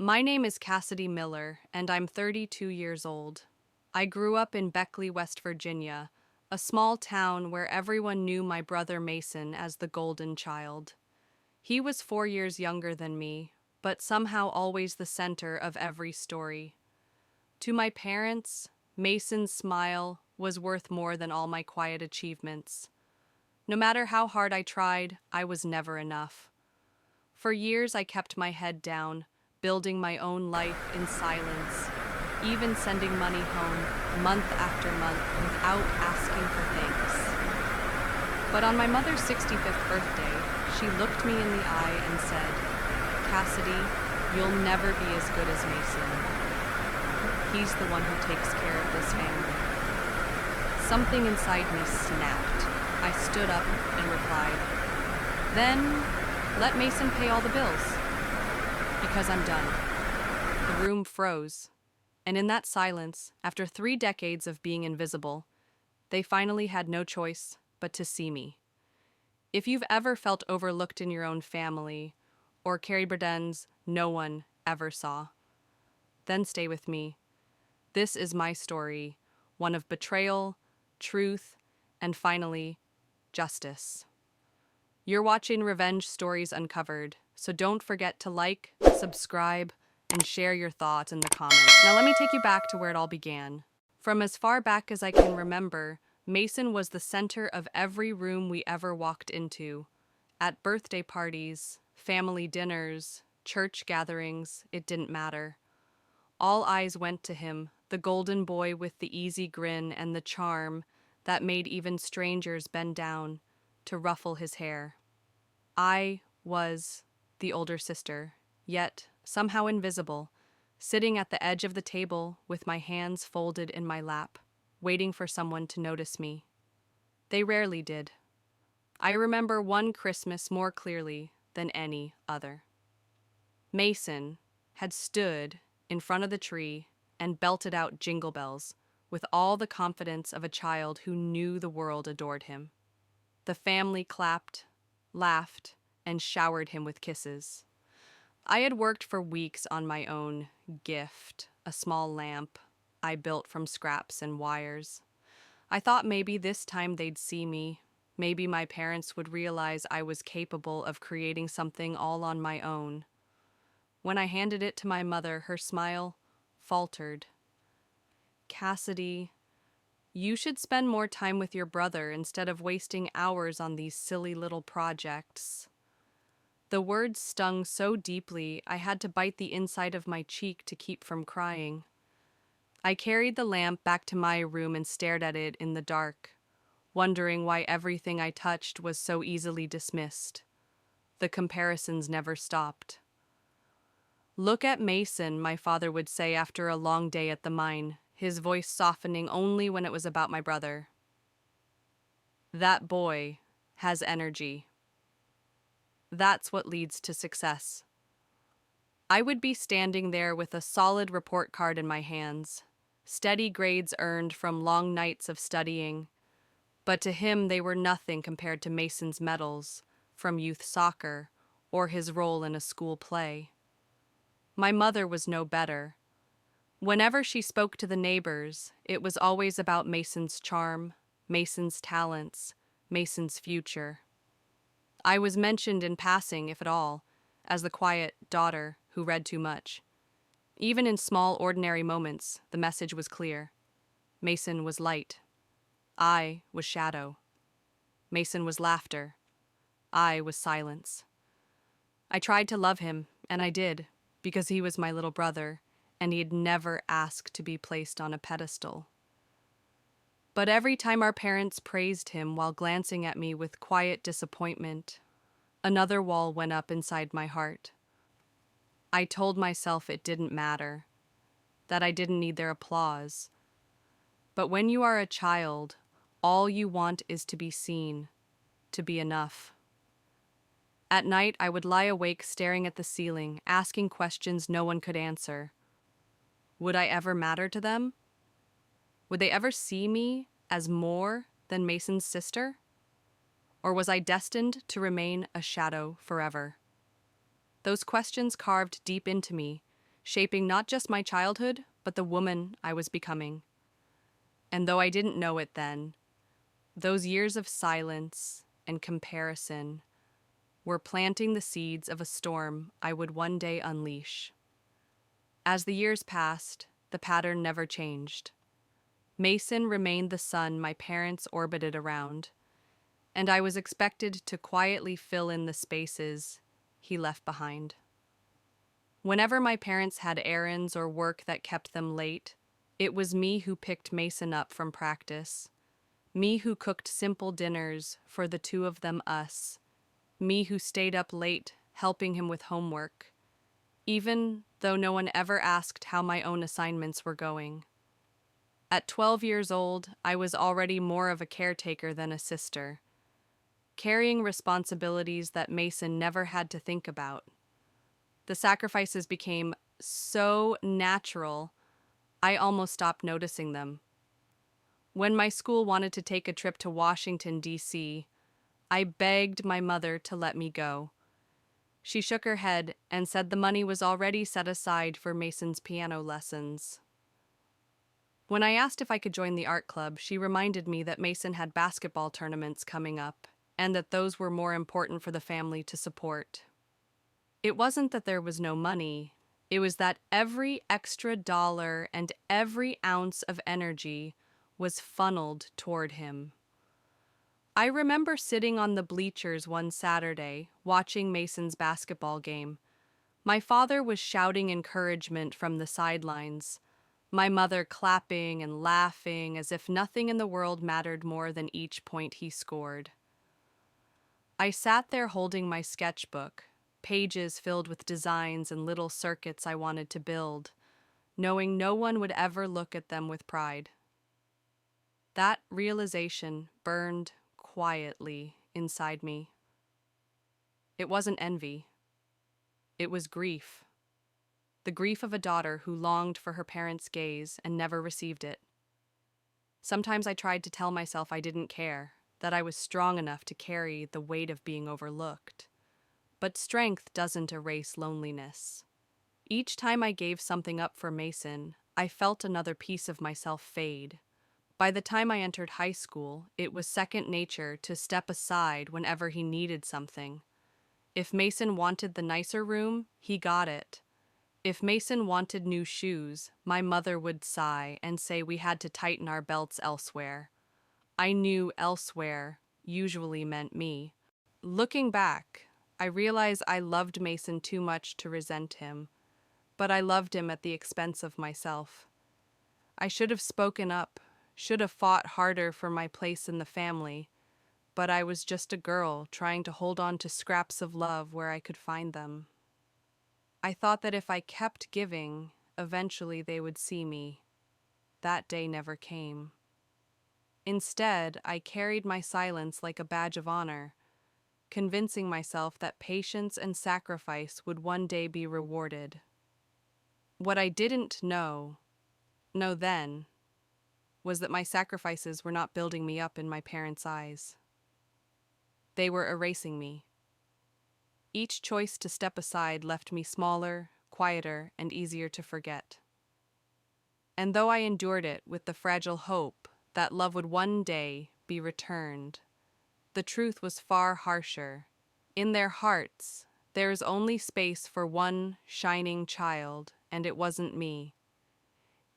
My name is Cassidy Miller, and I'm 32 years old. I grew up in Beckley, West Virginia, a small town where everyone knew my brother Mason as the golden child. He was 4 years younger than me, but somehow always the center of every story. To my parents, Mason's smile was worth more than all my quiet achievements. No matter how hard I tried, I was never enough. For years, I kept my head down, building my own life in silence, even sending money home month after month without asking for thanks. But on my mother's 65th birthday, she looked me in the eye and said, "Cassidy, you'll never be as good as Mason. He's the one who takes care of this family." Something inside me snapped. I stood up and replied, "Then let Mason pay all the bills, because I'm done." The room froze, and in that silence, after 3 decades of being invisible, they finally had no choice but to see me. If you've ever felt overlooked in your own family, or carried burdens no one ever saw, then stay with me. This is my story, one of betrayal, truth, and finally, justice. You're watching Revenge Stories Uncovered, so don't forget to like, subscribe, and share your thoughts in the comments. Now let me take you back to where it all began. From as far back as I can remember, Mason was the center of every room we ever walked into. At birthday parties, family dinners, church gatherings, it didn't matter. All eyes went to him, the golden boy with the easy grin and the charm that made even strangers bend down to ruffle his hair. I was the older sister, yet somehow invisible, sitting at the edge of the table with my hands folded in my lap, waiting for someone to notice me. They rarely did. I remember one Christmas more clearly than any other. Mason had stood in front of the tree and belted out jingle bells with all the confidence of a child who knew the world adored him. The family clapped, laughed, and showered him with kisses. I had worked for weeks on my own gift, a small lamp I built from scraps and wires. I thought maybe this time they'd see me. Maybe my parents would realize I was capable of creating something all on my own. When I handed it to my mother, her smile faltered. "Cassidy, you should spend more time with your brother instead of wasting hours on these silly little projects." The words stung so deeply I had to bite the inside of my cheek to keep from crying. I carried the lamp back to my room and stared at it in the dark, wondering why everything I touched was so easily dismissed. The comparisons never stopped. "Look at Mason," my father would say after a long day at the mine, his voice softening only when it was about my brother. "That boy has energy. That's what leads to success." I would be standing there with a solid report card in my hands, steady grades earned from long nights of studying, but to him they were nothing compared to Mason's medals from youth soccer or his role in a school play. My mother was no better. Whenever she spoke to the neighbors, it was always about Mason's charm, Mason's talents, Mason's future. I was mentioned in passing, if at all, as the quiet daughter who read too much. Even in small, ordinary moments, the message was clear. Mason was light. I was shadow. Mason was laughter. I was silence. I tried to love him, and I did, because he was my little brother, and he'd never asked to be placed on a pedestal. But every time our parents praised him while glancing at me with quiet disappointment, another wall went up inside my heart. I told myself it didn't matter, that I didn't need their applause. But when you are a child, all you want is to be seen, to be enough. At night, I would lie awake staring at the ceiling, asking questions no one could answer. Would I ever matter to them? Would they ever see me as more than Mason's sister? Or was I destined to remain a shadow forever? Those questions carved deep into me, shaping not just my childhood, but the woman I was becoming. And though I didn't know it then, those years of silence and comparison were planting the seeds of a storm I would one day unleash. As the years passed, the pattern never changed. Mason remained the sun my parents orbited around, and I was expected to quietly fill in the spaces he left behind. Whenever my parents had errands or work that kept them late, it was me who picked Mason up from practice, me who cooked simple dinners for the two of them us, me who stayed up late helping him with homework, even though no one ever asked how my own assignments were going. At 12 years old, I was already more of a caretaker than a sister, carrying responsibilities that Mason never had to think about. The sacrifices became so natural, I almost stopped noticing them. When my school wanted to take a trip to Washington, D.C., I begged my mother to let me go. She shook her head and said the money was already set aside for Mason's piano lessons. When I asked if I could join the art club, she reminded me that Mason had basketball tournaments coming up and that those were more important for the family to support. It wasn't that there was no money, it was that every extra dollar and every ounce of energy was funneled toward him. I remember sitting on the bleachers one Saturday, watching Mason's basketball game. My father was shouting encouragement from the sidelines, my mother clapping and laughing as if nothing in the world mattered more than each point he scored. I sat there holding my sketchbook, pages filled with designs and little circuits I wanted to build, knowing no one would ever look at them with pride. That realization burned quietly inside me. It wasn't envy. It was grief. The grief of a daughter who longed for her parents' gaze and never received it. Sometimes I tried to tell myself I didn't care, that I was strong enough to carry the weight of being overlooked. But strength doesn't erase loneliness. Each time I gave something up for Mason, I felt another piece of myself fade. By the time I entered high school, it was second nature to step aside whenever he needed something. If Mason wanted the nicer room, he got it. If Mason wanted new shoes, my mother would sigh and say we had to tighten our belts elsewhere. I knew elsewhere usually meant me. Looking back, I realize I loved Mason too much to resent him, but I loved him at the expense of myself. I should have spoken up, should have fought harder for my place in the family, but I was just a girl trying to hold on to scraps of love where I could find them. I thought that if I kept giving, eventually they would see me. That day never came. Instead, I carried my silence like a badge of honor, convincing myself that patience and sacrifice would one day be rewarded. What I didn't know then, was that my sacrifices were not building me up in my parents' eyes. They were erasing me. Each choice to step aside left me smaller, quieter, and easier to forget. And though I endured it with the fragile hope that love would one day be returned, the truth was far harsher. In their hearts, there is only space for one shining child, and it wasn't me.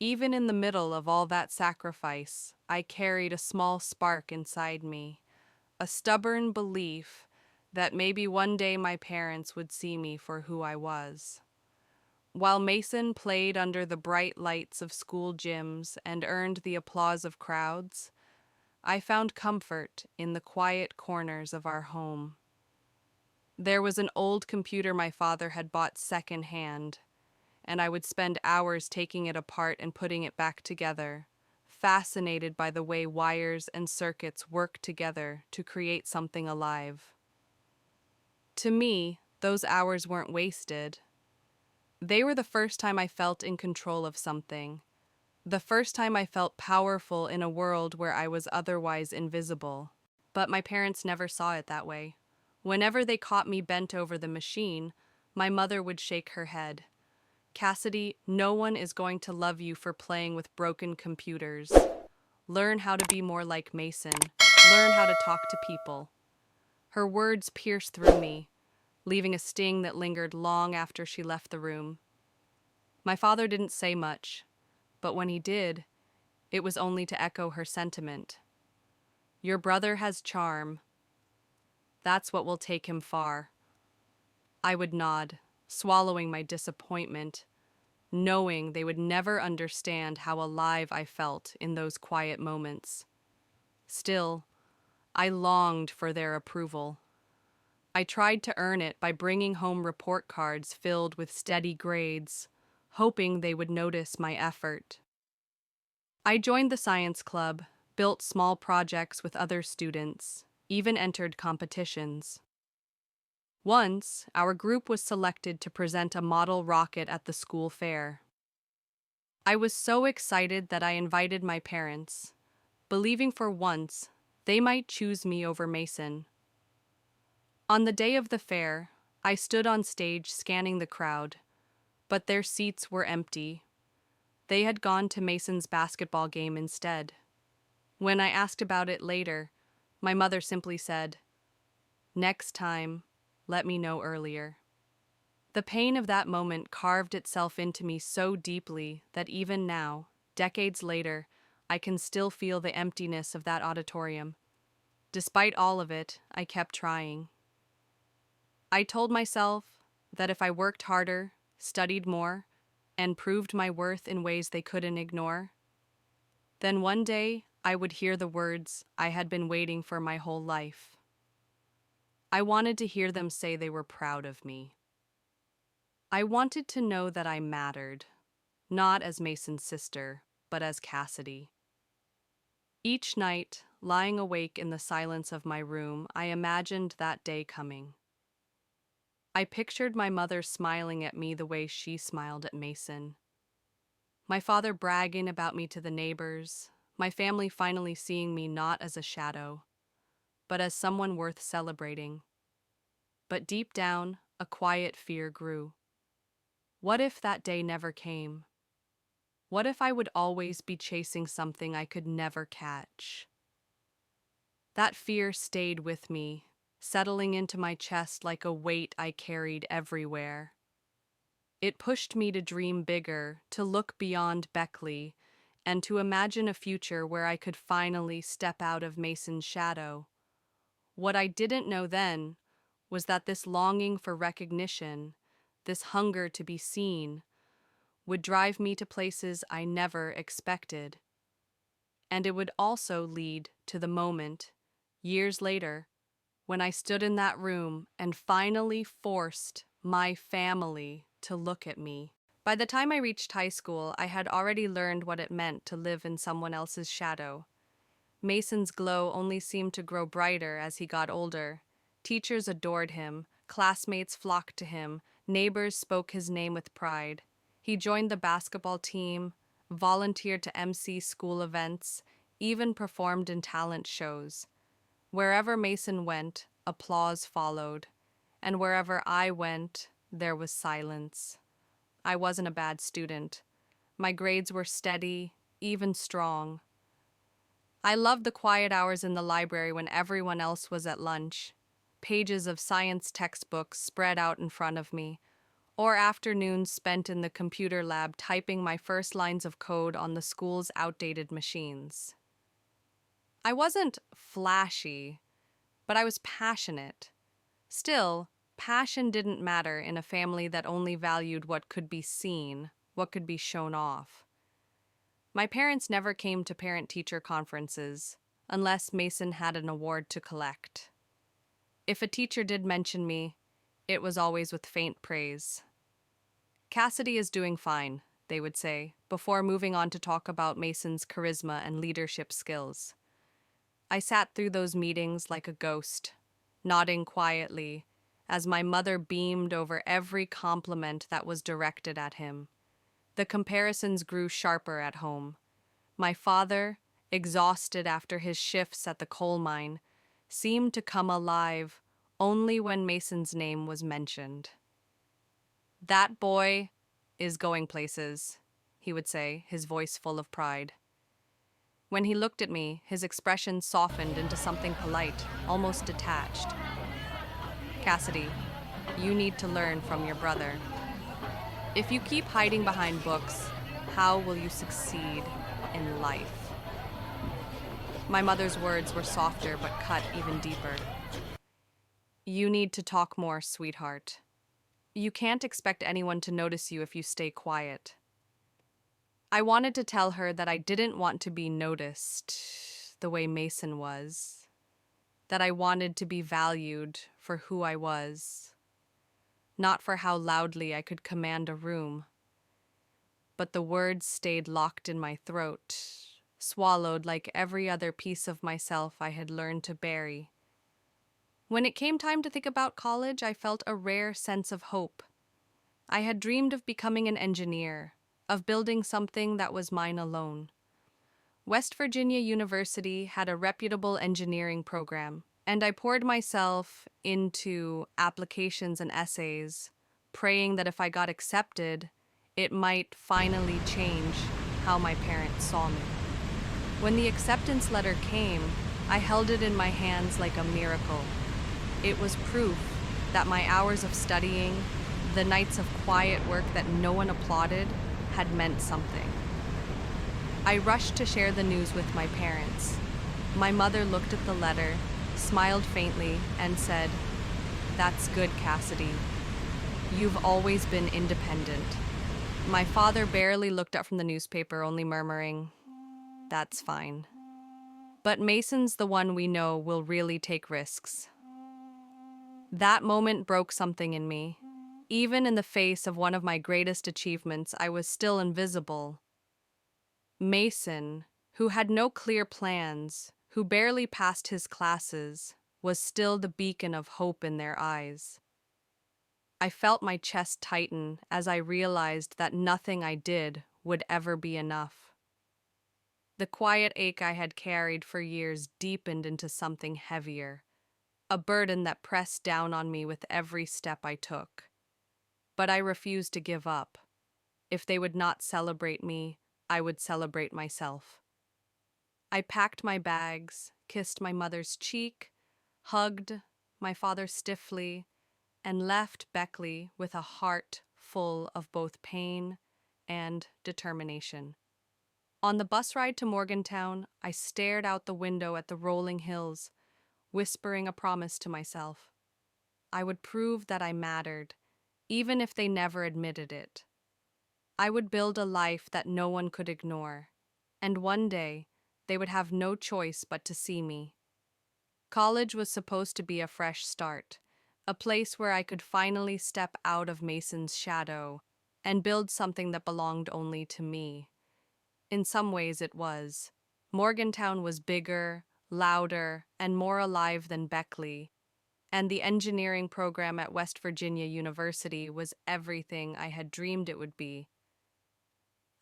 Even in the middle of all that sacrifice, I carried a small spark inside me, a stubborn belief that maybe one day my parents would see me for who I was. While Mason played under the bright lights of school gyms and earned the applause of crowds, I found comfort in the quiet corners of our home. There was an old computer my father had bought secondhand, and I would spend hours taking it apart and putting it back together, fascinated by the way wires and circuits work together to create something alive. To me, those hours weren't wasted. They were the first time I felt in control of something, the first time I felt powerful in a world where I was otherwise invisible. But my parents never saw it that way. Whenever they caught me bent over the machine, my mother would shake her head. Cassidy, no one is going to love you for playing with broken computers. Learn how to be more like Mason. Learn how to talk to people. Her words pierced through me, leaving a sting that lingered long after she left the room. My father didn't say much, but when he did, it was only to echo her sentiment. Your brother has charm. That's what will take him far. I would nod, swallowing my disappointment, knowing they would never understand how alive I felt in those quiet moments. Still, I longed for their approval. I tried to earn it by bringing home report cards filled with steady grades, hoping they would notice my effort. I joined the science club, built small projects with other students, even entered competitions. Once, our group was selected to present a model rocket at the school fair. I was so excited that I invited my parents, believing for once they might choose me over Mason. On the day of the fair, I stood on stage scanning the crowd, but their seats were empty. They had gone to Mason's basketball game instead. When I asked about it later, my mother simply said, "Next time, let me know earlier." The pain of that moment carved itself into me so deeply that even now, decades later, I can still feel the emptiness of that auditorium. Despite all of it, I kept trying. I told myself that if I worked harder, studied more, and proved my worth in ways they couldn't ignore, then one day I would hear the words I had been waiting for my whole life. I wanted to hear them say they were proud of me. I wanted to know that I mattered, not as Mason's sister, but as Cassidy. Each night, lying awake in the silence of my room, I imagined that day coming. I pictured my mother smiling at me the way she smiled at Mason. My father bragging about me to the neighbors, my family finally seeing me not as a shadow, but as someone worth celebrating. But deep down, a quiet fear grew. What if that day never came? What if I would always be chasing something I could never catch? That fear stayed with me, settling into my chest like a weight I carried everywhere. It pushed me to dream bigger, to look beyond Beckley, and to imagine a future where I could finally step out of Mason's shadow. What I didn't know then was that this longing for recognition, this hunger to be seen, would drive me to places I never expected. And it would also lead to the moment, years later, when I stood in that room and finally forced my family to look at me. By the time I reached high school, I had already learned what it meant to live in someone else's shadow. Mason's glow only seemed to grow brighter as he got older. Teachers adored him, classmates flocked to him, neighbors spoke his name with pride. He joined the basketball team, volunteered to MC school events, even performed in talent shows. Wherever Mason went, applause followed, and wherever I went, there was silence. I wasn't a bad student. My grades were steady, even strong. I loved the quiet hours in the library when everyone else was at lunch. Pages of science textbooks spread out in front of me, or afternoons spent in the computer lab typing my first lines of code on the school's outdated machines. I wasn't flashy, but I was passionate. Still, passion didn't matter in a family that only valued what could be seen, what could be shown off. My parents never came to parent-teacher conferences, unless Mason had an award to collect. If a teacher did mention me, it was always with faint praise. "Cassidy is doing fine," they would say, before moving on to talk about Mason's charisma and leadership skills. I sat through those meetings like a ghost, nodding quietly, as my mother beamed over every compliment that was directed at him. The comparisons grew sharper at home. My father, exhausted after his shifts at the coal mine, seemed to come alive only when Mason's name was mentioned. "That boy, is going places, he would say, his voice full of pride. When he looked at me, his expression softened into something polite, almost detached. Cassidy, you need to learn from your brother. If you keep hiding behind books, how will you succeed in life? My mother's words were softer but cut even deeper. You need to talk more, sweetheart. You can't expect anyone to notice you if you stay quiet. I wanted to tell her that I didn't want to be noticed the way Mason was, that I wanted to be valued for who I was, not for how loudly I could command a room. But the words stayed locked in my throat, swallowed like every other piece of myself I had learned to bury. When it came time to think about college, I felt a rare sense of hope. I had dreamed of becoming an engineer, of building something that was mine alone. West Virginia University had a reputable engineering program, and I poured myself into applications and essays, praying that if I got accepted, it might finally change how my parents saw me. When the acceptance letter came, I held it in my hands like a miracle. It was proof that my hours of studying, the nights of quiet work that no one applauded, had meant something. I rushed to share the news with my parents. My mother looked at the letter, smiled faintly, and said, "That's good, Cassidy. You've always been independent." My father barely looked up from the newspaper, only murmuring, "That's fine." But Mason's the one we know will really take risks. That moment broke something in me. Even in the face of one of my greatest achievements, I was still invisible. Mason, who had no clear plans, who barely passed his classes, was still the beacon of hope in their eyes. I felt my chest tighten as I realized that nothing I did would ever be enough. The quiet ache I had carried for years deepened into something heavier, a burden that pressed down on me with every step I took. But I refused to give up. If they would not celebrate me, I would celebrate myself. I packed my bags, kissed my mother's cheek, hugged my father stiffly, and left Beckley with a heart full of both pain and determination. On the bus ride to Morgantown, I stared out the window at the rolling hills, whispering a promise to myself. I would prove that I mattered, even if they never admitted it. I would build a life that no one could ignore, and one day they would have no choice but to see me. College was supposed to be a fresh start, a place where I could finally step out of Mason's shadow and build something that belonged only to me. In some ways it was. Morgantown was bigger, louder, and more alive than Beckley, and the engineering program at West Virginia University was everything I had dreamed it would be.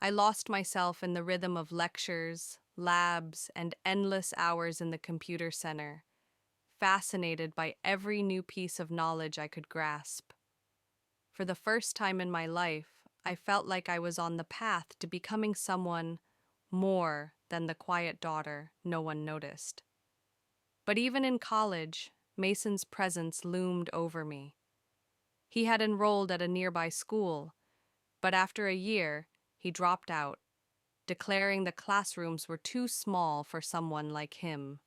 I lost myself in the rhythm of lectures, labs, and endless hours in the computer center, fascinated by every new piece of knowledge I could grasp. For the first time in my life, I felt like I was on the path to becoming someone more than the quiet daughter no one noticed. But even in college, Mason's presence loomed over me. He had enrolled at a nearby school, but after a year, he dropped out, declaring the classrooms were too small for someone like him.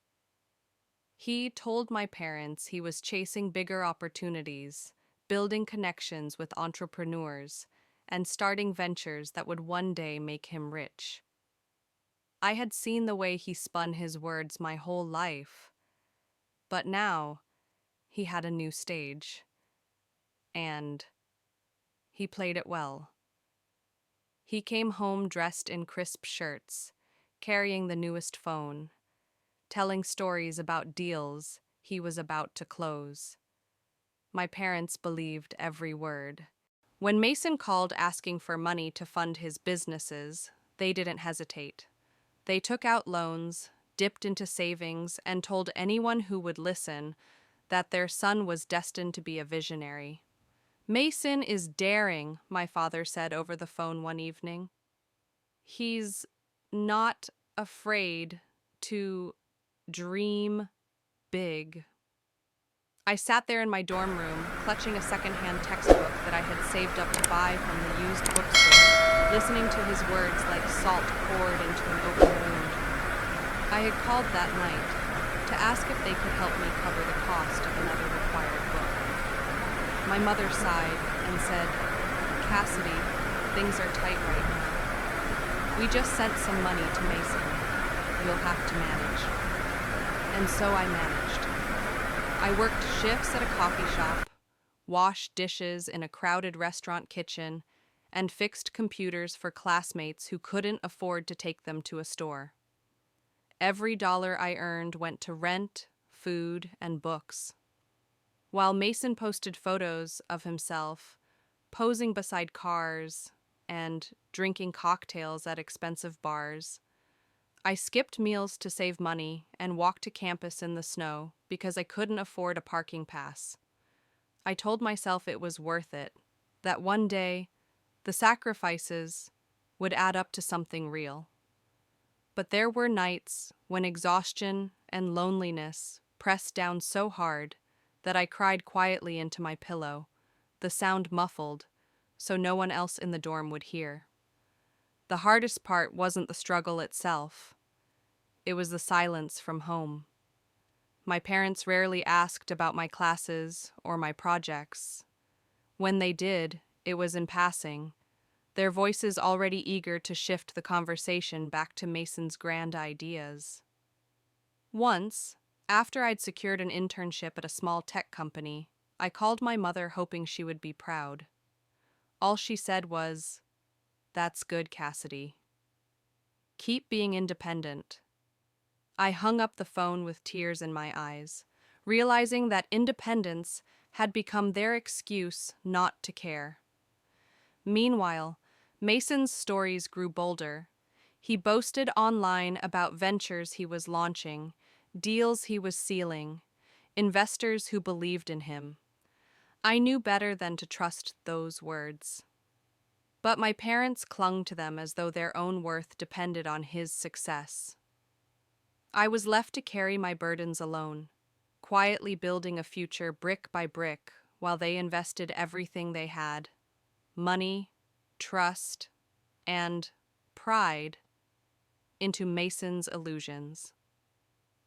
He told my parents he was chasing bigger opportunities, building connections with entrepreneurs, and starting ventures that would one day make him rich. I had seen the way he spun his words my whole life, but now he had a new stage, and he played it well. He came home dressed in crisp shirts, carrying the newest phone, telling stories about deals he was about to close. My parents believed every word. When Mason called asking for money to fund his businesses, they didn't hesitate. They took out loans, dipped into savings, and told anyone who would listen that their son was destined to be a visionary. Mason is daring, my father said over the phone one evening. He's not afraid to dream big. I sat there in my dorm room, clutching a secondhand textbook that I had saved up to buy from the used bookstore, listening to his words like salt poured into an open wound. I had called that night to ask if they could help me cover the cost of another required book. My mother sighed and said, "Cassidy, things are tight right now. We just sent some money to Mason. You'll have to manage." And so I managed. I worked shifts at a coffee shop, washed dishes in a crowded restaurant kitchen, and fixed computers for classmates who couldn't afford to take them to a store. Every dollar I earned went to rent, food, and books. While Mason posted photos of himself, posing beside cars and drinking cocktails at expensive bars, I skipped meals to save money and walked to campus in the snow because I couldn't afford a parking pass. I told myself it was worth it, that one day the sacrifices would add up to something real. But there were nights when exhaustion and loneliness pressed down so hard that I cried quietly into my pillow, the sound muffled, so no one else in the dorm would hear. The hardest part wasn't the struggle itself. It was the silence from home. My parents rarely asked about my classes or my projects. When they did, it was in passing, their voices already eager to shift the conversation back to Mason's grand ideas. Once, after I'd secured an internship at a small tech company, I called my mother hoping she would be proud. All she said was, "That's good, Cassidy. Keep being independent." I hung up the phone with tears in my eyes, realizing that independence had become their excuse not to care. Meanwhile, Mason's stories grew bolder. He boasted online about ventures he was launching, deals he was sealing, investors who believed in him. I knew better than to trust those words. But my parents clung to them as though their own worth depended on his success. I was left to carry my burdens alone, quietly building a future brick by brick while they invested everything they had: money, trust, and pride into Mason's illusions.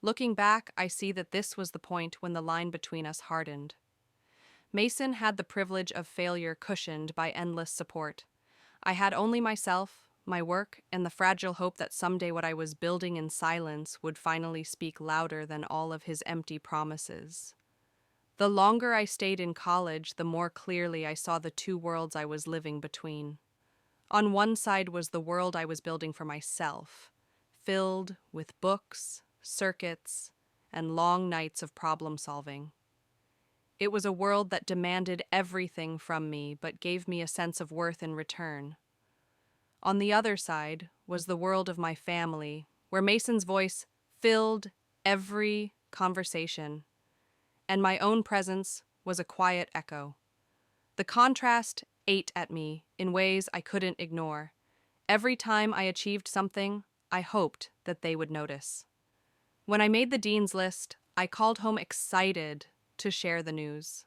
Looking back, I see that this was the point when the line between us hardened. Mason had the privilege of failure cushioned by endless support. I had only myself, my work, and the fragile hope that someday what I was building in silence would finally speak louder than all of his empty promises. The longer I stayed in college, the more clearly I saw the two worlds I was living between. On one side was the world I was building for myself, filled with books, circuits, and long nights of problem solving. It was a world that demanded everything from me but gave me a sense of worth in return. On the other side was the world of my family, where Mason's voice filled every conversation, and my own presence was a quiet echo. The contrast ate at me in ways I couldn't ignore. Every time I achieved something, I hoped that they would notice. When I made the dean's list, I called home excited to share the news.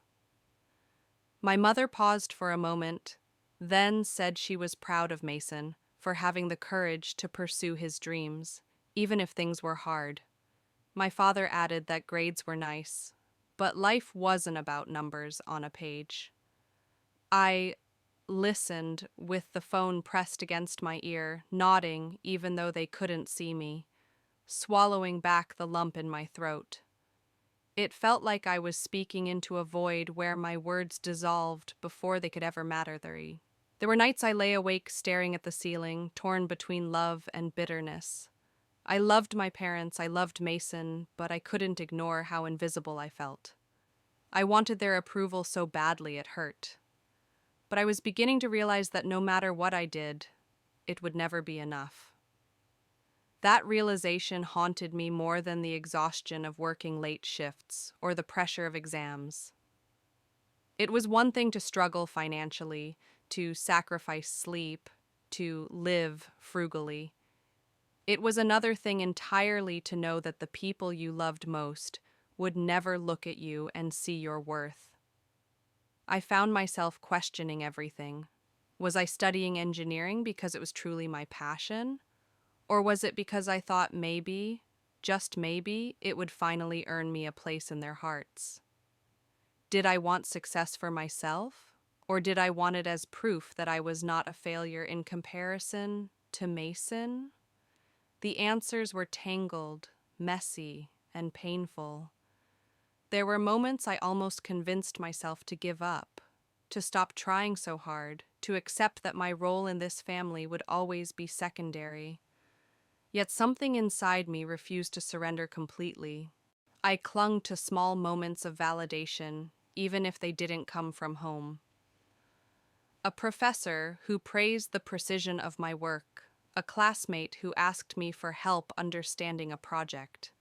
My mother paused for a moment, then said she was proud of Mason for having the courage to pursue his dreams, even if things were hard. My father added that grades were nice, but life wasn't about numbers on a page. I listened with the phone pressed against my ear, nodding even though they couldn't see me, swallowing back the lump in my throat. It felt like I was speaking into a void where my words dissolved before they could ever matter. There were nights I lay awake staring at the ceiling, torn between love and bitterness. I loved my parents, I loved Mason, but I couldn't ignore how invisible I felt. I wanted their approval so badly it hurt. But I was beginning to realize that no matter what I did, it would never be enough. That realization haunted me more than the exhaustion of working late shifts or the pressure of exams. It was one thing to struggle financially, to sacrifice sleep, to live frugally. It was another thing entirely to know that the people you loved most would never look at you and see your worth. I found myself questioning everything. Was I studying engineering because it was truly my passion? Or was it because I thought maybe, just maybe, it would finally earn me a place in their hearts? Did I want success for myself? Or did I want it as proof that I was not a failure in comparison to Mason? The answers were tangled, messy, and painful. There were moments I almost convinced myself to give up, to stop trying so hard, to accept that my role in this family would always be secondary. Yet something inside me refused to surrender completely. I clung to small moments of validation, even if they didn't come from home. A professor who praised the precision of my work, a classmate who asked me for help understanding a project,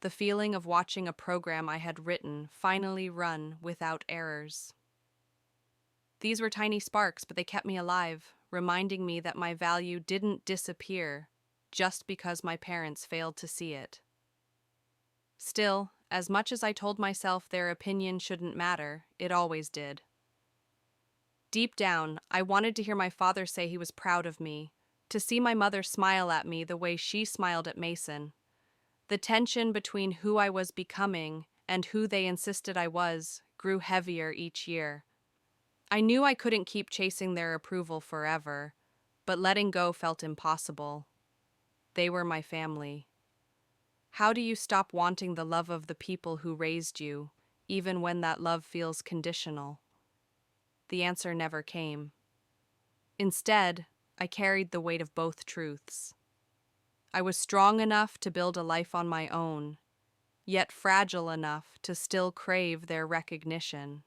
the feeling of watching a program I had written finally run without errors. These were tiny sparks, but they kept me alive, reminding me that my value didn't disappear just because my parents failed to see it. Still, as much as I told myself their opinion shouldn't matter, it always did. Deep down, I wanted to hear my father say he was proud of me, to see my mother smile at me the way she smiled at Mason. The tension between who I was becoming and who they insisted I was grew heavier each year. I knew I couldn't keep chasing their approval forever, but letting go felt impossible. They were my family. How do you stop wanting the love of the people who raised you, even when that love feels conditional? The answer never came. Instead, I carried the weight of both truths. I was strong enough to build a life on my own, yet fragile enough to still crave their recognition.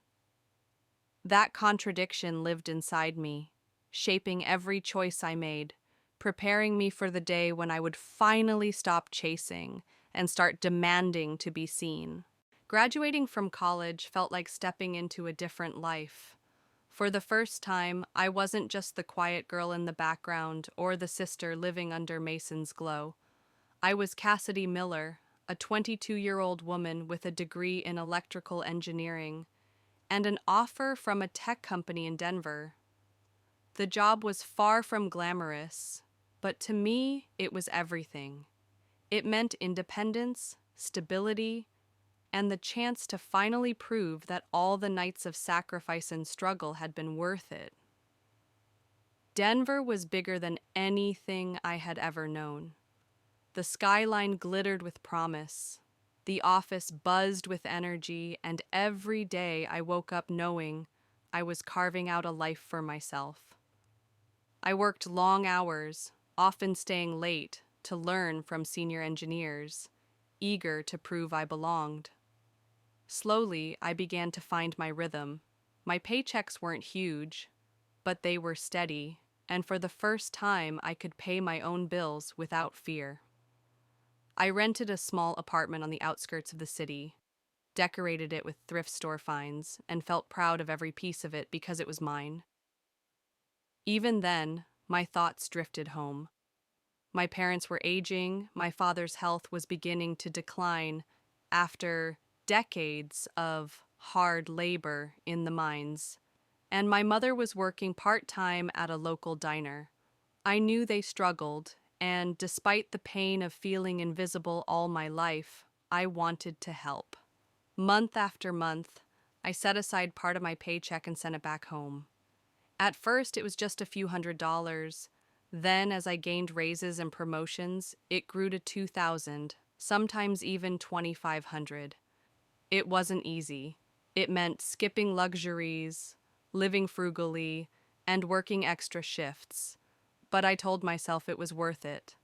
That contradiction lived inside me, shaping every choice I made, preparing me for the day when I would finally stop chasing and start demanding to be seen. Graduating from college felt like stepping into a different life. For the first time, I wasn't just the quiet girl in the background or the sister living under Mason's glow. I was Cassidy Miller, a 22-year-old woman with a degree in electrical engineering and an offer from a tech company in Denver. The job was far from glamorous, but to me, it was everything. It meant independence, stability, and the chance to finally prove that all the nights of sacrifice and struggle had been worth it. Denver was bigger than anything I had ever known. The skyline glittered with promise. The office buzzed with energy, and every day I woke up knowing I was carving out a life for myself. I worked long hours, often staying late, to learn from senior engineers, eager to prove I belonged. Slowly, I began to find my rhythm. My paychecks weren't huge, but they were steady, and for the first time I could pay my own bills without fear. I rented a small apartment on the outskirts of the city, decorated it with thrift store finds, and felt proud of every piece of it because it was mine. Even then, my thoughts drifted home. My parents were aging, my father's health was beginning to decline after decades of hard labor in the mines, and my mother was working part-time at a local diner. I knew they struggled, and despite the pain of feeling invisible all my life, I wanted to help. Month after month, I set aside part of my paycheck and sent it back home. At first, it was just a few $100s. Then, as I gained raises and promotions, it grew to $2,000, sometimes even $2,500. It wasn't easy. It meant skipping luxuries, living frugally, and working extra shifts. But I told myself it was worth it.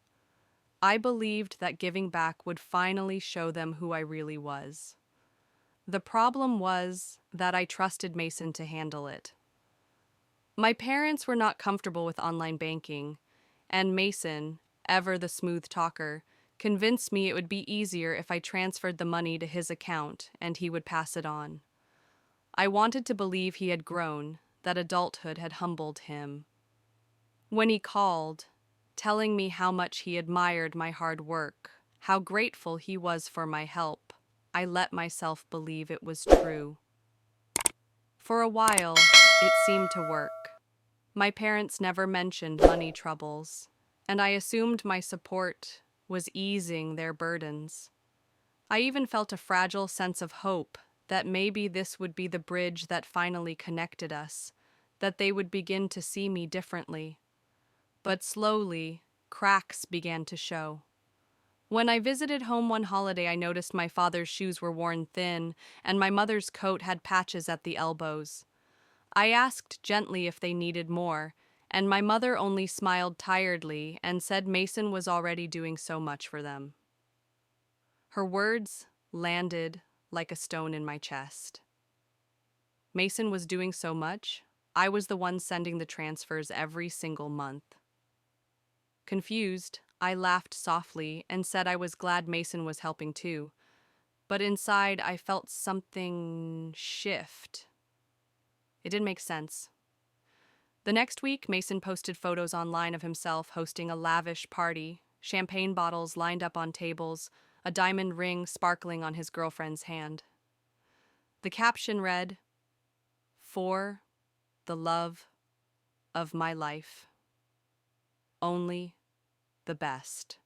I believed that giving back would finally show them who I really was. The problem was that I trusted Mason to handle it. My parents were not comfortable with online banking, and Mason, ever the smooth talker, convinced me it would be easier if I transferred the money to his account and he would pass it on. I wanted to believe he had grown, that adulthood had humbled him. When he called, telling me how much he admired my hard work, how grateful he was for my help, I let myself believe it was true. For a while, it seemed to work. My parents never mentioned money troubles, and I assumed my support was easing their burdens. I even felt a fragile sense of hope that maybe this would be the bridge that finally connected us, that they would begin to see me differently. But slowly, cracks began to show. When I visited home one holiday, I noticed my father's shoes were worn thin, and my mother's coat had patches at the elbows. I asked gently if they needed more, and my mother only smiled tiredly and said Mason was already doing so much for them. Her words landed like a stone in my chest. Mason was doing so much, I was the one sending the transfers every single month. Confused, I laughed softly and said I was glad Mason was helping too, but inside I felt something shift. It didn't make sense. The next week, Mason posted photos online of himself hosting a lavish party, champagne bottles lined up on tables, a diamond ring sparkling on his girlfriend's hand. The caption read, "For the love of my life. Only the best."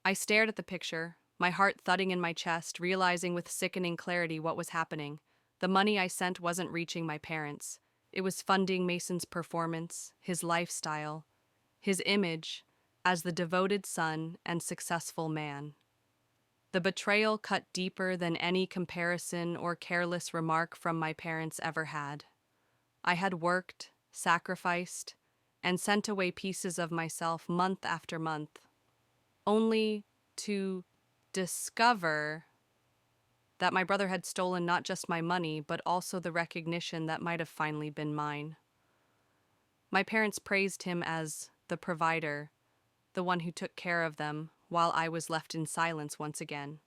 I stared at the picture, my heart thudding in my chest, realizing with sickening clarity what was happening. The money I sent wasn't reaching my parents. It was funding Mason's performance, his lifestyle, his image as the devoted son and successful man. The betrayal cut deeper than any comparison or careless remark from my parents ever had. I had worked, sacrificed, and sent away pieces of myself month after month, only to discover that my brother had stolen not just my money, but also the recognition that might have finally been mine. My parents praised him as the provider, the one who took care of them, while I was left in silence once again.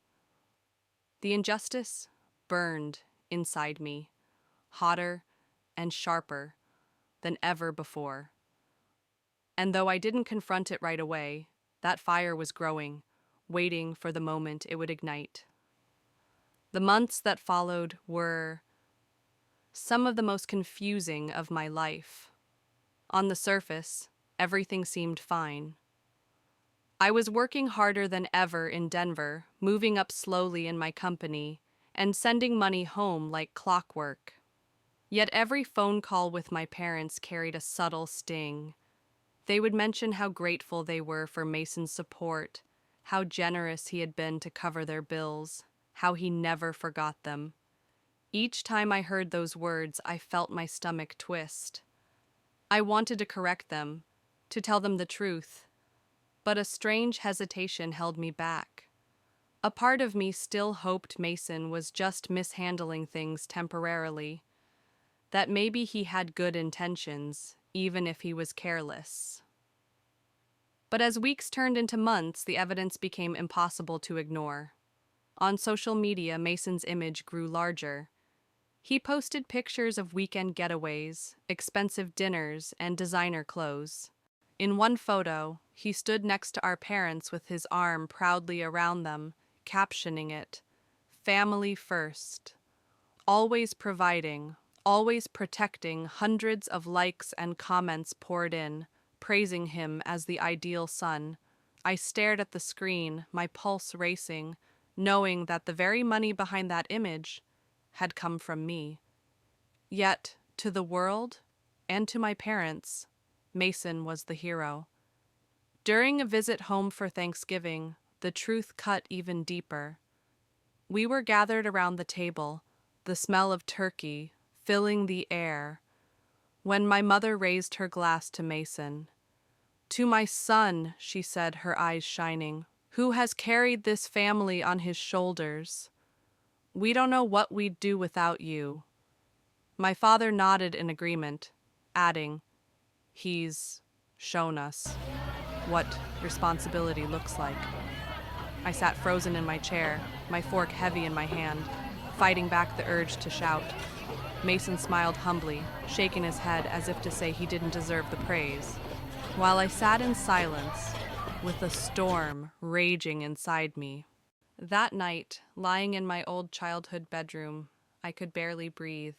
The injustice burned inside me, hotter and sharper than ever before. And though I didn't confront it right away, that fire was growing, waiting for the moment it would ignite. The months that followed were some of the most confusing of my life. On the surface, everything seemed fine. I was working harder than ever in Denver, moving up slowly in my company, and sending money home like clockwork. Yet every phone call with my parents carried a subtle sting. They would mention how grateful they were for Mason's support, how generous he had been to cover their bills, how he never forgot them. Each time I heard those words, I felt my stomach twist. I wanted to correct them, to tell them the truth, but a strange hesitation held me back. A part of me still hoped Mason was just mishandling things temporarily, that maybe he had good intentions, even if he was careless. But as weeks turned into months, the evidence became impossible to ignore. On social media, Mason's image grew larger. He posted pictures of weekend getaways, expensive dinners, and designer clothes. In one photo, he stood next to our parents with his arm proudly around them, captioning it, "Family first." Always providing, always protecting. Hundreds of likes and comments poured in, praising him as the ideal son. I stared at the screen, my pulse racing, knowing that the very money behind that image had come from me. Yet, to the world, and to my parents, Mason was the hero. During a visit home for Thanksgiving, the truth cut even deeper. We were gathered around the table, the smell of turkey filling the air, when my mother raised her glass to Mason. "To my son," she said, her eyes shining, "who has carried this family on his shoulders. We don't know what we'd do without you." My father nodded in agreement, adding, "He's shown us what responsibility looks like." I sat frozen in my chair, my fork heavy in my hand. fighting back the urge to shout. Mason smiled humbly, shaking his head as if to say he didn't deserve the praise, while I sat in silence, with a storm raging inside me. That night, lying in my old childhood bedroom, I could barely breathe.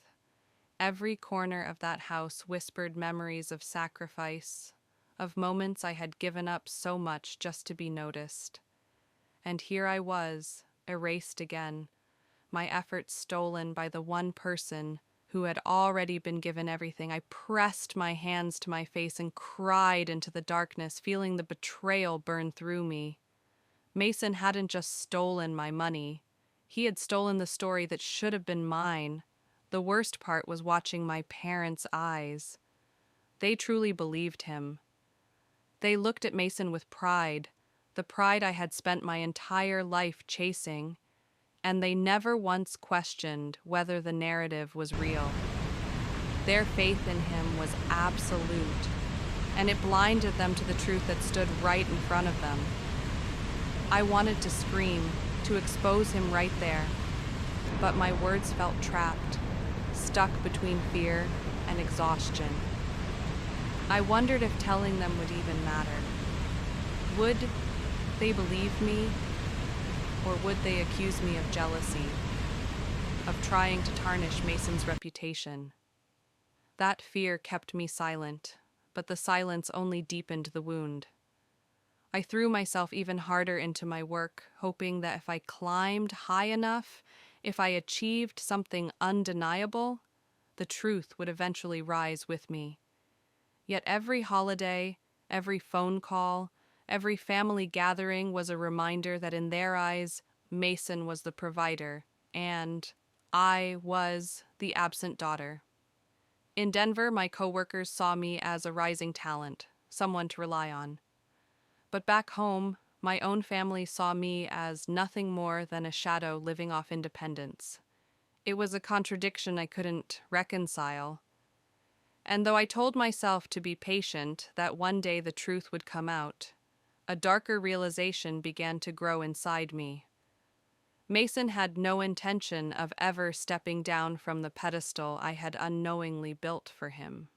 Every corner of that house whispered memories of sacrifice, of moments I had given up so much just to be noticed. And here I was, erased again, my efforts stolen by the one person who had already been given everything. I pressed my hands to my face and cried into the darkness, feeling the betrayal burn through me. Mason hadn't just stolen my money. He had stolen the story that should have been mine. The worst part was watching my parents' eyes. They truly believed him. They looked at Mason with pride, the pride I had spent my entire life chasing, and they never once questioned whether the narrative was real. Their faith in him was absolute, and it blinded them to the truth that stood right in front of them. I wanted to scream, to expose him right there, but my words felt trapped, stuck between fear and exhaustion. I wondered if telling them would even matter. Would they believe me, or would they accuse me of jealousy, of trying to tarnish Mason's reputation? That fear kept me silent, but the silence only deepened the wound. I threw myself even harder into my work, hoping that if I climbed high enough, if I achieved something undeniable, the truth would eventually rise with me. Yet every holiday, every phone call, every family gathering was a reminder that in their eyes, Mason was the provider, and I was the absent daughter. In Denver, my coworkers saw me as a rising talent, someone to rely on. But back home, my own family saw me as nothing more than a shadow living off independence. It was a contradiction I couldn't reconcile. And though I told myself to be patient, that one day the truth would come out, a darker realization began to grow inside me. Mason had no intention of ever stepping down from the pedestal I had unknowingly built for him.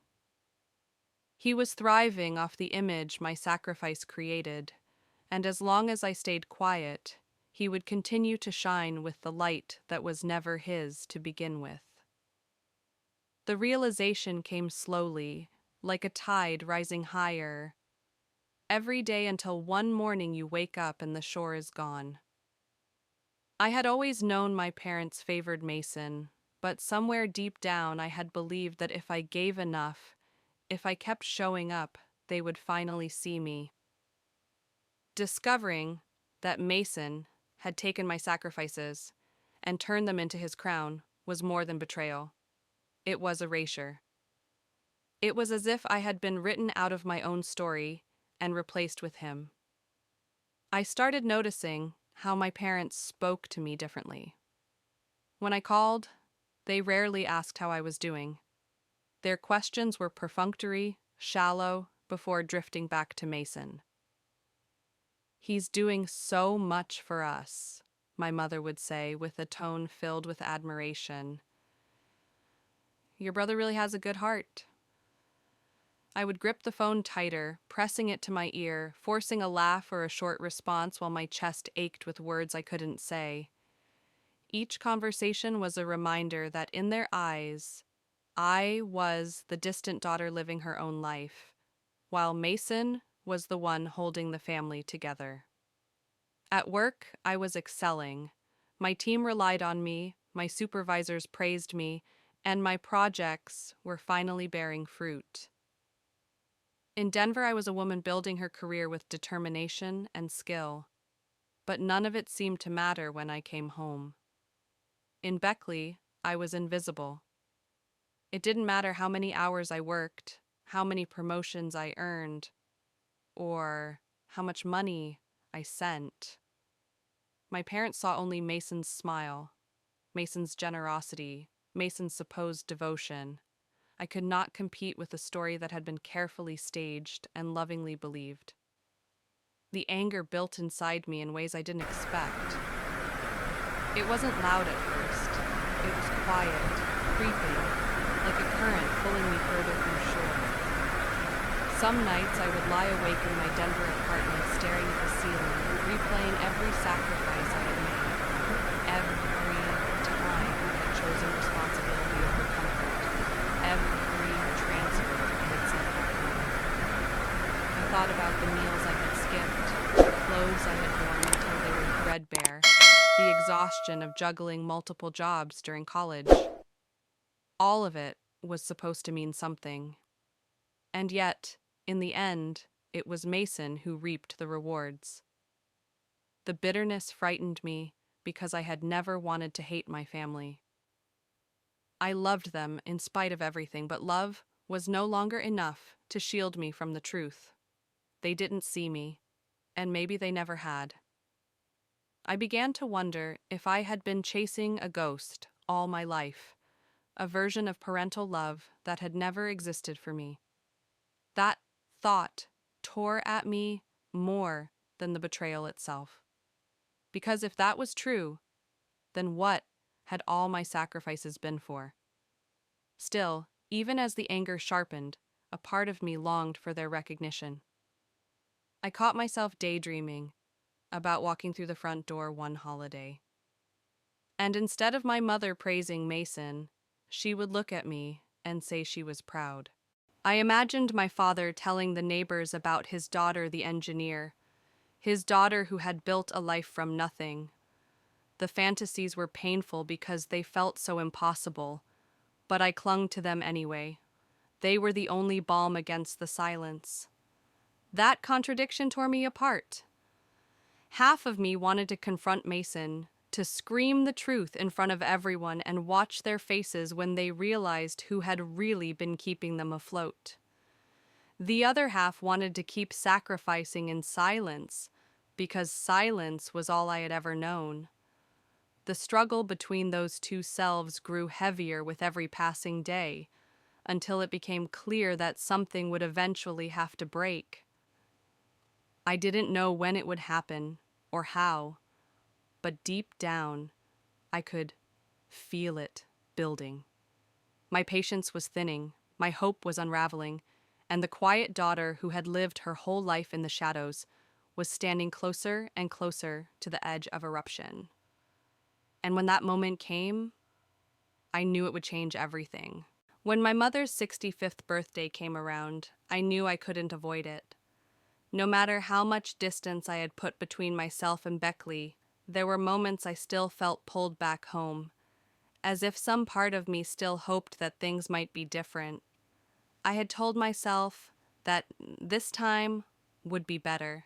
He was thriving off the image my sacrifice created, and as long as I stayed quiet, he would continue to shine with the light that was never his to begin with. The realization came slowly, like a tide rising higher, every day until one morning you wake up and the shore is gone. I had always known my parents favored Mason, but somewhere deep down I had believed that if I gave enough, if I kept showing up, they would finally see me. Discovering that Mason had taken my sacrifices and turned them into his crown was more than betrayal. It was erasure. It was as if I had been written out of my own story and replaced with him. I started noticing how my parents spoke to me differently. When I called, they rarely asked how I was doing. Their questions were perfunctory, shallow, before drifting back to Mason. "He's doing so much for us," my mother would say with a tone filled with admiration. "Your brother really has a good heart." I would grip the phone tighter, pressing it to my ear, forcing a laugh or a short response while my chest ached with words I couldn't say. Each conversation was a reminder that in their eyes, I was the distant daughter living her own life, while Mason was the one holding the family together. At work, I was excelling. My team relied on me, my supervisors praised me, and my projects were finally bearing fruit. In Denver, I was a woman building her career with determination and skill, but none of it seemed to matter when I came home. In Beckley, I was invisible. It didn't matter how many hours I worked, how many promotions I earned, or how much money I sent. My parents saw only Mason's smile, Mason's generosity, Mason's supposed devotion. I could not compete with a story that had been carefully staged and lovingly believed. The anger built inside me in ways I didn't expect. It wasn't loud at first. It was quiet, creeping, like a current pulling me further from shore. Some nights I would lie awake in my Denver apartment staring at the ceiling, replaying every sacrifice I had made, every time I had chosen responsibility over comfort, every transfer I had sent back home. I thought about the meals I had skipped, the clothes I had worn until they were threadbare, the exhaustion of juggling multiple jobs during college. All of it was supposed to mean something. And yet, in the end, it was Mason who reaped the rewards. The bitterness frightened me because I had never wanted to hate my family. I loved them in spite of everything, but love was no longer enough to shield me from the truth. They didn't see me, and maybe they never had. I began to wonder if I had been chasing a ghost all my life, a version of parental love that had never existed for me. That thought tore at me more than the betrayal itself. Because if that was true, then what had all my sacrifices been for? Still, even as the anger sharpened, a part of me longed for their recognition. I caught myself daydreaming about walking through the front door one holiday. And instead of my mother praising Mason, she would look at me and say she was proud. I imagined my father telling the neighbors about his daughter, the engineer, his daughter who had built a life from nothing. The fantasies were painful because they felt so impossible, but I clung to them anyway. They were the only balm against the silence. That contradiction tore me apart. Half of me wanted to confront Mason, to scream the truth in front of everyone and watch their faces when they realized who had really been keeping them afloat. The other half wanted to keep sacrificing in silence, because silence was all I had ever known. The struggle between those two selves grew heavier with every passing day, until it became clear that something would eventually have to break. I didn't know when it would happen, or how, but deep down, I could feel it building. My patience was thinning, my hope was unraveling, and the quiet daughter who had lived her whole life in the shadows was standing closer and closer to the edge of eruption. And when that moment came, I knew it would change everything. When my mother's 65th birthday came around, I knew I couldn't avoid it. No matter how much distance I had put between myself and Beckley, there were moments I still felt pulled back home, as if some part of me still hoped that things might be different. I had told myself that this time would be better,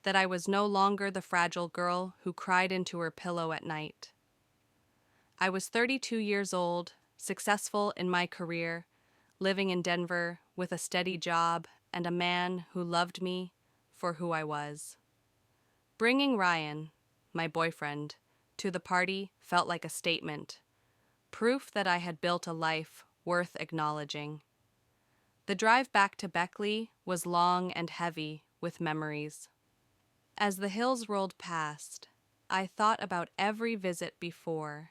that I was no longer the fragile girl who cried into her pillow at night. I was 32 years old, successful in my career, living in Denver with a steady job and a man who loved me for who I was. Bringing Ryan, my boyfriend, to the party felt like a statement, proof that I had built a life worth acknowledging. The drive back to Beckley was long and heavy with memories. As the hills rolled past, I thought about every visit before,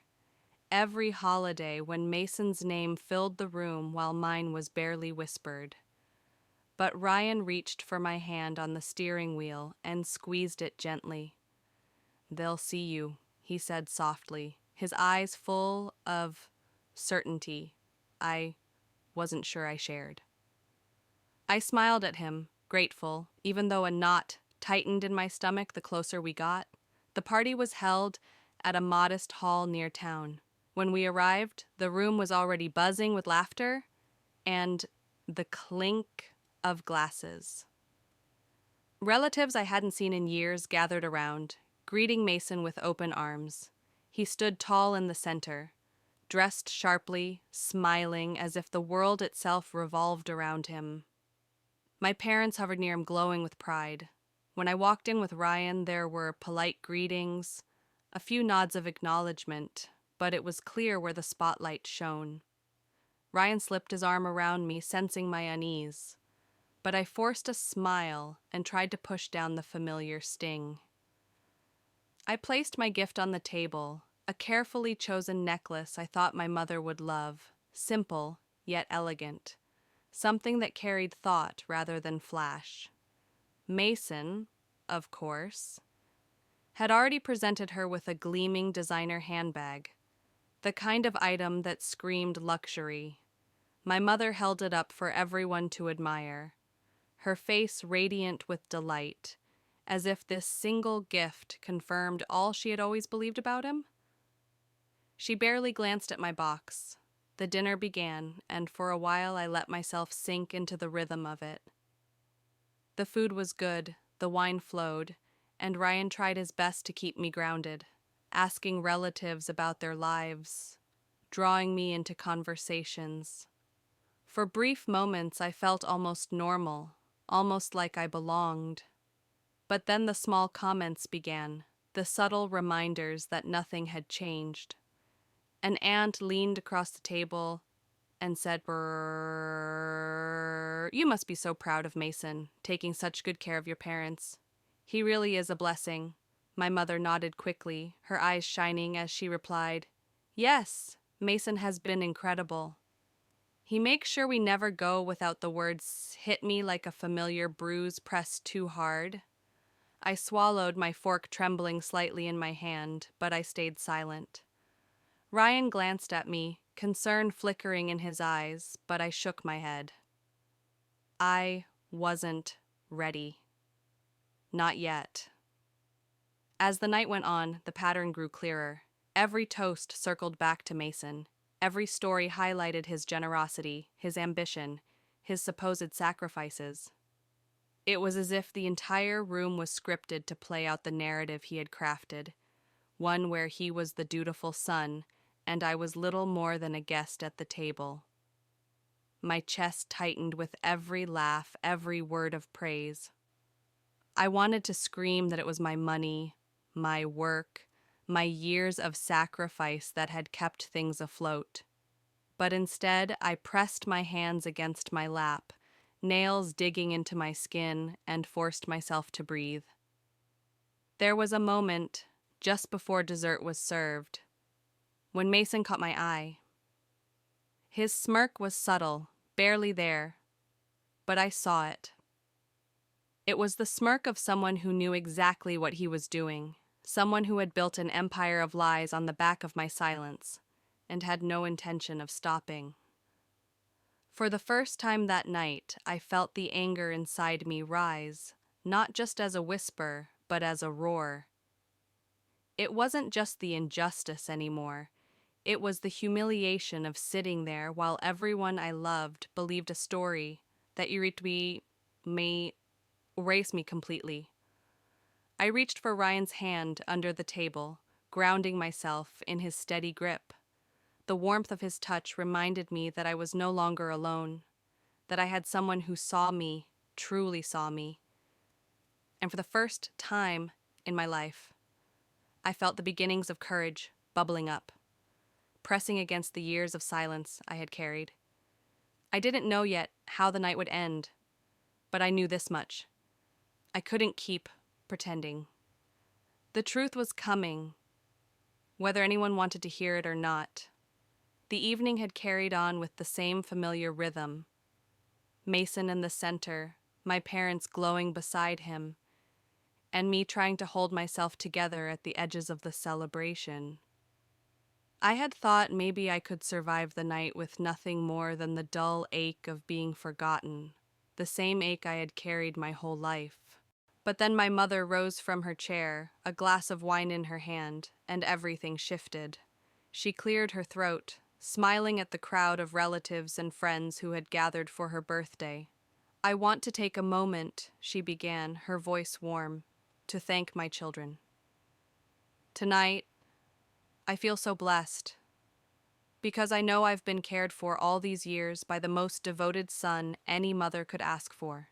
every holiday when Mason's name filled the room while mine was barely whispered. But Ryan reached for my hand on the steering wheel and squeezed it gently. "They'll see you," he said softly, his eyes full of certainty I wasn't sure I shared. I smiled at him, grateful, even though a knot tightened in my stomach the closer we got. The party was held at a modest hall near town. When we arrived, the room was already buzzing with laughter and the clink of glasses. Relatives I hadn't seen in years gathered around, greeting Mason with open arms. He stood tall in the center, dressed sharply, smiling as if the world itself revolved around him. My parents hovered near him, glowing with pride. When I walked in with Ryan, there were polite greetings, a few nods of acknowledgement, but it was clear where the spotlight shone. Ryan slipped his arm around me, sensing my unease, but I forced a smile and tried to push down the familiar sting. I placed my gift on the table, a carefully chosen necklace I thought my mother would love, simple yet elegant, something that carried thought rather than flash. Mason, of course, had already presented her with a gleaming designer handbag, the kind of item that screamed luxury. My mother held it up for everyone to admire, her face radiant with delight, as if this single gift confirmed all she had always believed about him. She barely glanced at my box. The dinner began, and for a while I let myself sink into the rhythm of it. The food was good, the wine flowed, and Ryan tried his best to keep me grounded, asking relatives about their lives, drawing me into conversations. For brief moments I felt almost normal, almost like I belonged. But then the small comments began, the subtle reminders that nothing had changed. An aunt leaned across the table and said, "Brrr, you must be so proud of Mason, taking such good care of your parents. He really is a blessing." My mother nodded quickly, her eyes shining as she replied, "Yes, Mason has been incredible. He makes sure we never go without the words hit me like a familiar bruise pressed too hard." I swallowed, my fork trembling slightly in my hand, but I stayed silent. Ryan glanced at me, concern flickering in his eyes, but I shook my head. I wasn't ready. Not yet. As the night went on, the pattern grew clearer. Every toast circled back to Mason. Every story highlighted his generosity, his ambition, his supposed sacrifices. It was as if the entire room was scripted to play out the narrative he had crafted, one where he was the dutiful son, and I was little more than a guest at the table. My chest tightened with every laugh, every word of praise. I wanted to scream that it was my money, my work, my years of sacrifice that had kept things afloat. But instead, I pressed my hands against my lap, nails digging into my skin, and forced myself to breathe. There was a moment, just before dessert was served, when Mason caught my eye. His smirk was subtle, barely there, but I saw it. It was the smirk of someone who knew exactly what he was doing, someone who had built an empire of lies on the back of my silence, and had no intention of stopping. For the first time that night, I felt the anger inside me rise, not just as a whisper, but as a roar. It wasn't just the injustice anymore. It was the humiliation of sitting there while everyone I loved believed a story that may erase me completely. I reached for Ryan's hand under the table, grounding myself in his steady grip. The warmth of his touch reminded me that I was no longer alone, that I had someone who saw me, truly saw me. And for the first time in my life, I felt the beginnings of courage bubbling up, pressing against the years of silence I had carried. I didn't know yet how the night would end, but I knew this much. I couldn't keep pretending. The truth was coming, whether anyone wanted to hear it or not. The evening had carried on with the same familiar rhythm. Mason in the center, my parents glowing beside him, and me trying to hold myself together at the edges of the celebration. I had thought maybe I could survive the night with nothing more than the dull ache of being forgotten, the same ache I had carried my whole life. But then my mother rose from her chair, a glass of wine in her hand, and everything shifted. She cleared her throat, smiling at the crowd of relatives and friends who had gathered for her birthday. "I want to take a moment," she began, her voice warm, "to thank my children. Tonight, I feel so blessed, because I know I've been cared for all these years by the most devoted son any mother could ask for."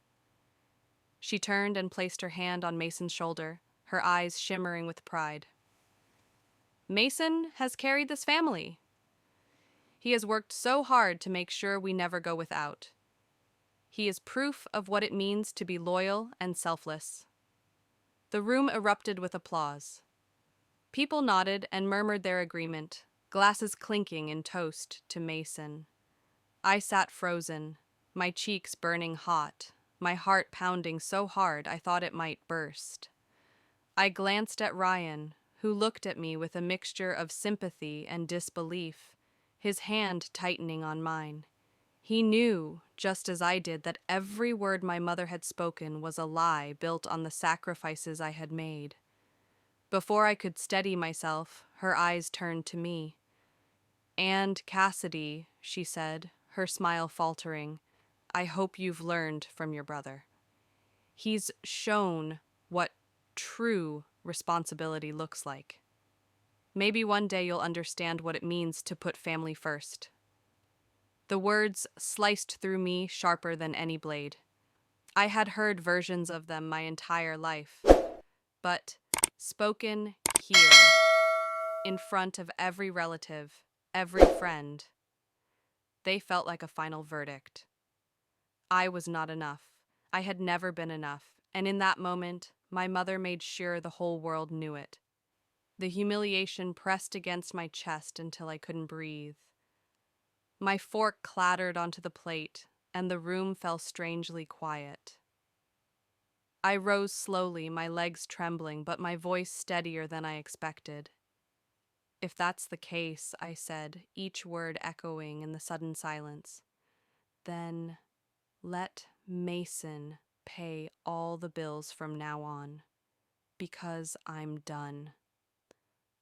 She turned and placed her hand on Mason's shoulder, her eyes shimmering with pride. "Mason has carried this family. He has worked so hard to make sure we never go without. He is proof of what it means to be loyal and selfless." The room erupted with applause. People nodded and murmured their agreement, glasses clinking in toast to Mason. I sat frozen, my cheeks burning hot, my heart pounding so hard I thought it might burst. I glanced at Ryan, who looked at me with a mixture of sympathy and disbelief, his hand tightening on mine. He knew, just as I did, that every word my mother had spoken was a lie built on the sacrifices I had made. Before I could steady myself, her eyes turned to me. "And Cassidy," she said, her smile faltering, "I hope you've learned from your brother. He's shown what true responsibility looks like. Maybe one day you'll understand what it means to put family first." The words sliced through me sharper than any blade. I had heard versions of them my entire life, but spoken here, in front of every relative, every friend, they felt like a final verdict. I was not enough. I had never been enough, and in that moment, my mother made sure the whole world knew it. The humiliation pressed against my chest until I couldn't breathe. My fork clattered onto the plate, and the room fell strangely quiet. I rose slowly, my legs trembling, but my voice steadier than I expected. "If that's the case," I said, each word echoing in the sudden silence, "then let Mason pay all the bills from now on, because I'm done."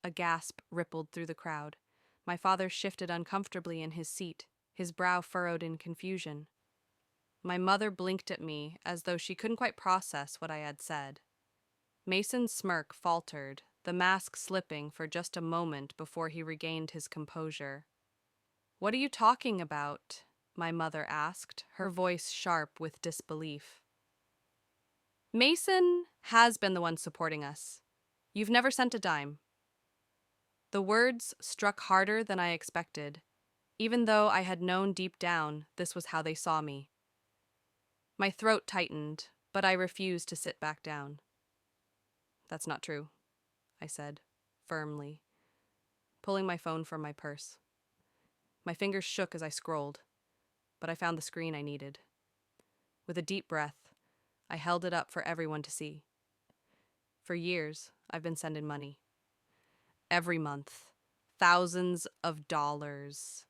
A gasp rippled through the crowd. My father shifted uncomfortably in his seat, his brow furrowed in confusion. My mother blinked at me as though she couldn't quite process what I had said. Mason's smirk faltered, the mask slipping for just a moment before he regained his composure. "What are you talking about?" my mother asked, her voice sharp with disbelief. "Mason has been the one supporting us. You've never sent a dime." The words struck harder than I expected, even though I had known deep down this was how they saw me. My throat tightened, but I refused to sit back down. "That's not true," I said, firmly, pulling my phone from my purse. My fingers shook as I scrolled, but I found the screen I needed. With a deep breath, I held it up for everyone to see. For years, I've been sending money. Every month, thousands of dollars.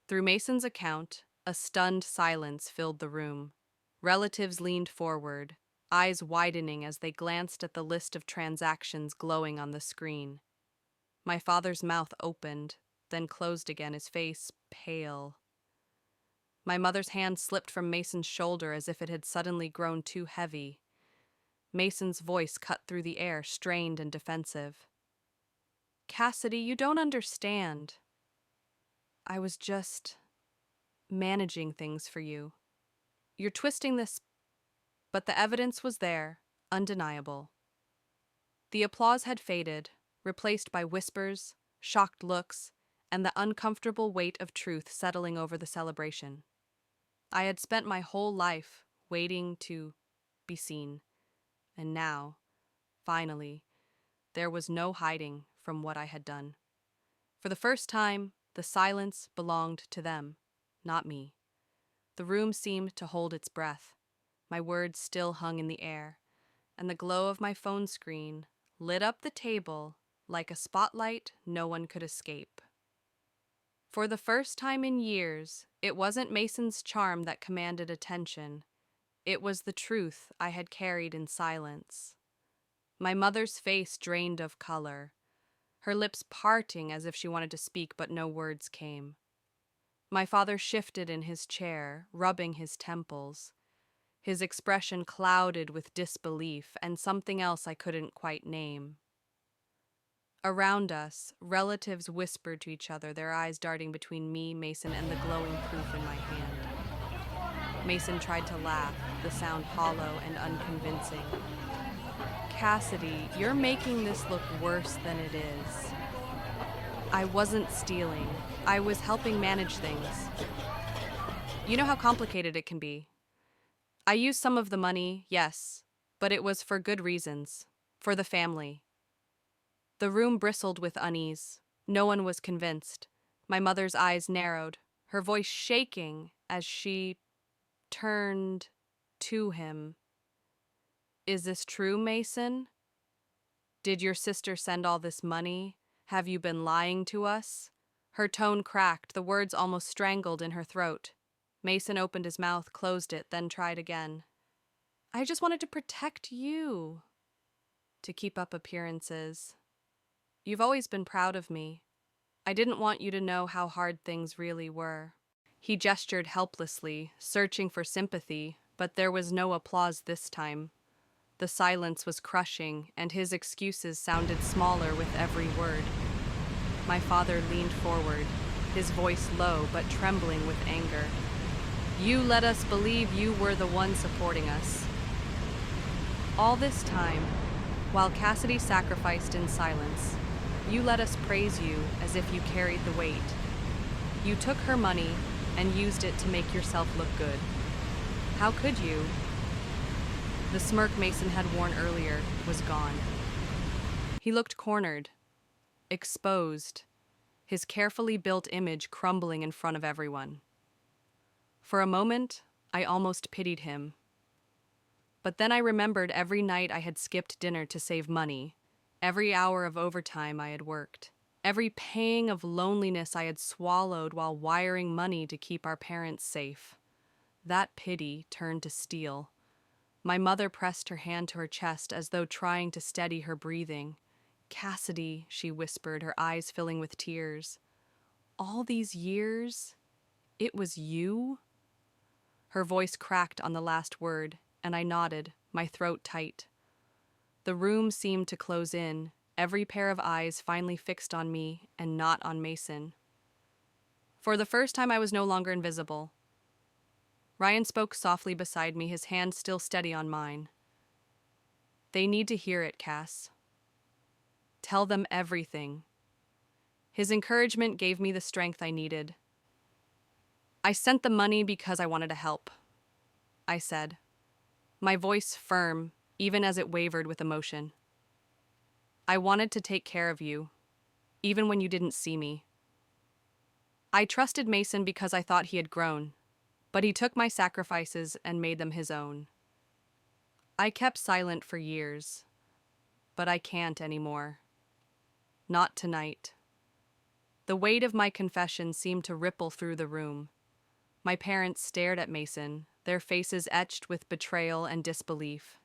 Through Mason's account, a stunned silence filled the room. Relatives leaned forward, eyes widening as they glanced at the list of transactions glowing on the screen. My father's mouth opened, then closed again, his face pale. My mother's hand slipped from Mason's shoulder as if it had suddenly grown too heavy. Mason's voice cut through the air, strained and defensive. "Cassidy, you don't understand. I was just managing things for you. You're twisting this," but the evidence was there, undeniable. The applause had faded, replaced by whispers, shocked looks, and the uncomfortable weight of truth settling over the celebration. I had spent my whole life waiting to be seen, and now, finally, there was no hiding from what I had done. For the first time, the silence belonged to them, not me. The room seemed to hold its breath. My words still hung in the air, and the glow of my phone screen lit up the table like a spotlight no one could escape. For the first time in years, it wasn't Mason's charm that commanded attention. It was the truth I had carried in silence. My mother's face drained of color, her lips parting as if she wanted to speak, but no words came. My father shifted in his chair, rubbing his temples, his expression clouded with disbelief and something else I couldn't quite name. Around us, relatives whispered to each other, their eyes darting between me, Mason, and the glowing proof in my hand. Mason tried to laugh, the sound hollow and unconvincing. "Cassidy, you're making this look worse than it is. I wasn't stealing. I was helping manage things. You know how complicated it can be. I used some of the money, yes, but it was for good reasons, for the family." The room bristled with unease. No one was convinced. My mother's eyes narrowed, her voice shaking as she turned to him. Is this true, Mason? Did your sister send all this money? Have you been lying to us? Her tone cracked, the words almost strangled in her throat. Mason opened his mouth, closed it, then tried again. I just wanted to protect you. To keep up appearances. You've always been proud of me. I didn't want you to know how hard things really were. He gestured helplessly, searching for sympathy, but there was no applause this time. The silence was crushing, and his excuses sounded smaller with every word. My father leaned forward, his voice low but trembling with anger. You let us believe you were the one supporting us. All this time, while Cassidy sacrificed in silence, you let us praise you as if you carried the weight. You took her money and used it to make yourself look good. How could you? The smirk Mason had worn earlier was gone. He looked cornered, exposed, his carefully built image crumbling in front of everyone. For a moment, I almost pitied him. But then I remembered every night I had skipped dinner to save money, every hour of overtime I had worked, every pang of loneliness I had swallowed while wiring money to keep our parents safe. That pity turned to steel. My mother pressed her hand to her chest as though trying to steady her breathing. Cassidy, she whispered, her eyes filling with tears. All these years, it was you? Her voice cracked on the last word, and I nodded, my throat tight. The room seemed to close in, every pair of eyes finally fixed on me and not on Mason. For the first time, I was no longer invisible. Ryan spoke softly beside me, his hand still steady on mine. They need to hear it, Cass. Tell them everything. His encouragement gave me the strength I needed. I sent the money because I wanted to help, I said, my voice firm, even as it wavered with emotion. I wanted to take care of you, even when you didn't see me. I trusted Mason because I thought he had grown, but he took my sacrifices and made them his own. I kept silent for years, but I can't anymore. Not tonight. The weight of my confession seemed to ripple through the room. My parents stared at Mason, their faces etched with betrayal and disbelief.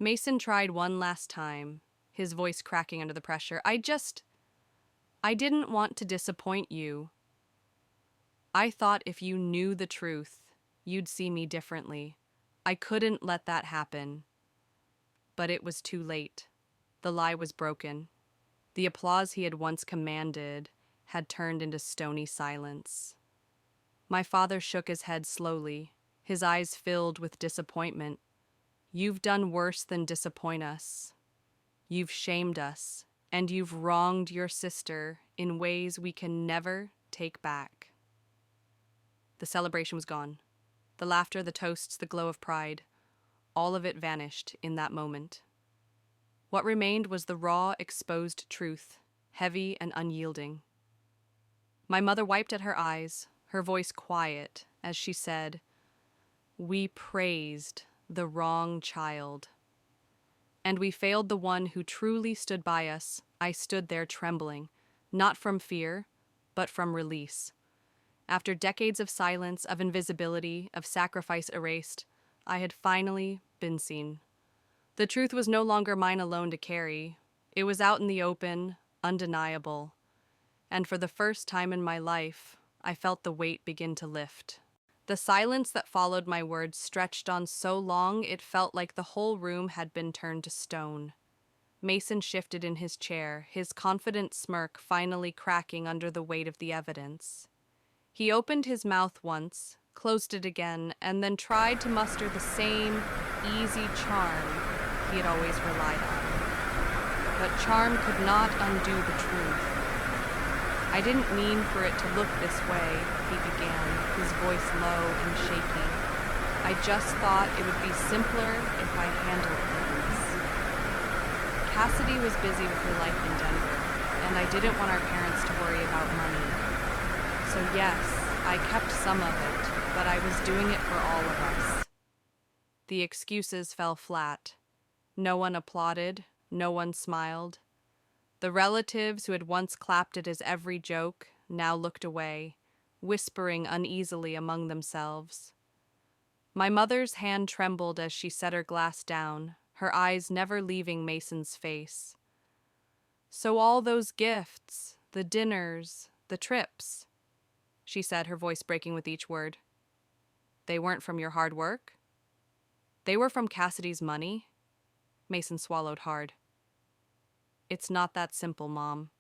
Mason tried one last time, his voice cracking under the pressure. I didn't want to disappoint you. I thought if you knew the truth, you'd see me differently. I couldn't let that happen. But it was too late. The lie was broken. The applause he had once commanded had turned into stony silence. My father shook his head slowly, his eyes filled with disappointment. You've done worse than disappoint us. You've shamed us, and you've wronged your sister in ways we can never take back. The celebration was gone. The laughter, the toasts, the glow of pride, all of it vanished in that moment. What remained was the raw, exposed truth, heavy and unyielding. My mother wiped at her eyes, her voice quiet, as she said, "We praised the wrong child. And we failed the one who truly stood by us." I stood there trembling, not from fear, but from release. After decades of silence, of invisibility, of sacrifice erased, I had finally been seen. The truth was no longer mine alone to carry. It was out in the open, undeniable. And for the first time in my life, I felt the weight begin to lift. The silence that followed my words stretched on so long it felt like the whole room had been turned to stone. Mason shifted in his chair, his confident smirk finally cracking under the weight of the evidence. He opened his mouth once, closed it again, and then tried to muster the same easy charm he had always relied on. But charm could not undo the truth. I didn't mean for it to look this way, he began, his voice low and shaky. I just thought it would be simpler if I handled things. Cassidy was busy with her life in Denver, and I didn't want our parents to worry about money. So yes, I kept some of it, but I was doing it for all of us. The excuses fell flat. No one applauded, no one smiled. The relatives who had once clapped at his every joke now looked away, whispering uneasily among themselves. My mother's hand trembled as she set her glass down, her eyes never leaving Mason's face. "So all those gifts, the dinners, the trips," she said, her voice breaking with each word. "They weren't from your hard work? They were from Cassidy's money?" Mason swallowed hard. "It's not that simple, Mom.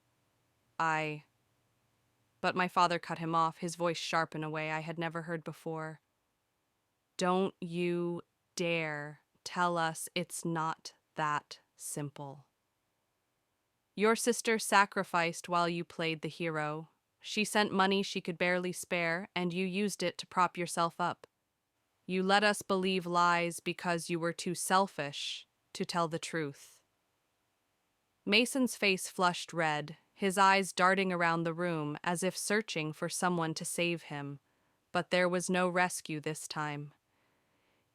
But my father cut him off, his voice sharp in a way I had never heard before. "Don't you dare tell us it's not that simple. Your sister sacrificed while you played the hero. She sent money she could barely spare, and you used it to prop yourself up. You let us believe lies because you were too selfish to tell the truth." Mason's face flushed red, his eyes darting around the room as if searching for someone to save him, but there was no rescue this time.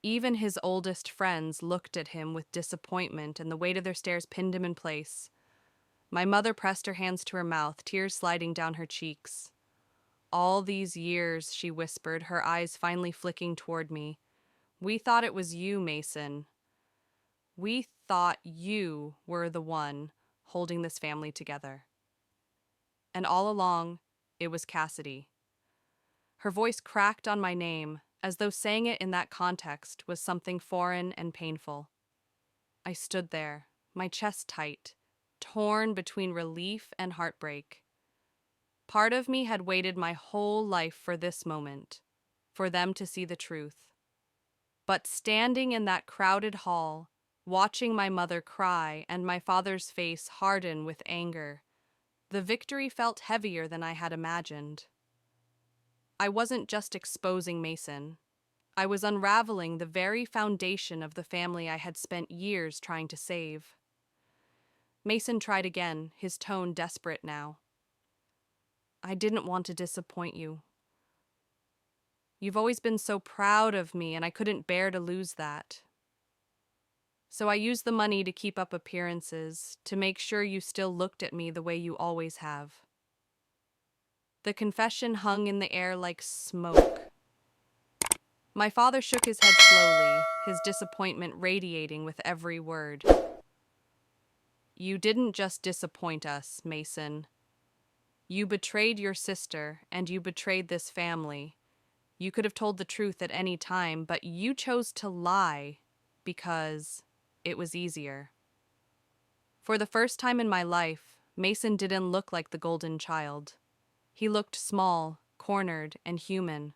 Even his oldest friends looked at him with disappointment, and the weight of their stares pinned him in place. My mother pressed her hands to her mouth, tears sliding down her cheeks. "All these years," she whispered, her eyes finally flicking toward me. "We thought it was you, Mason. We thought you were the one holding this family together. And all along, it was Cassidy." Her voice cracked on my name, as though saying it in that context was something foreign and painful. I stood there, my chest tight, torn between relief and heartbreak. Part of me had waited my whole life for this moment, for them to see the truth. But standing in that crowded hall, watching my mother cry and my father's face harden with anger, the victory felt heavier than I had imagined. I wasn't just exposing Mason. I was unraveling the very foundation of the family I had spent years trying to save. Mason tried again, his tone desperate now. "I didn't want to disappoint you. You've always been so proud of me, and I couldn't bear to lose that. So I used the money to keep up appearances, to make sure you still looked at me the way you always have." The confession hung in the air like smoke. My father shook his head slowly, his disappointment radiating with every word. "You didn't just disappoint us, Mason. You betrayed your sister, and you betrayed this family. You could have told the truth at any time, but you chose to lie because it was easier." For the first time in my life, Mason didn't look like the golden child. He looked small, cornered, and human.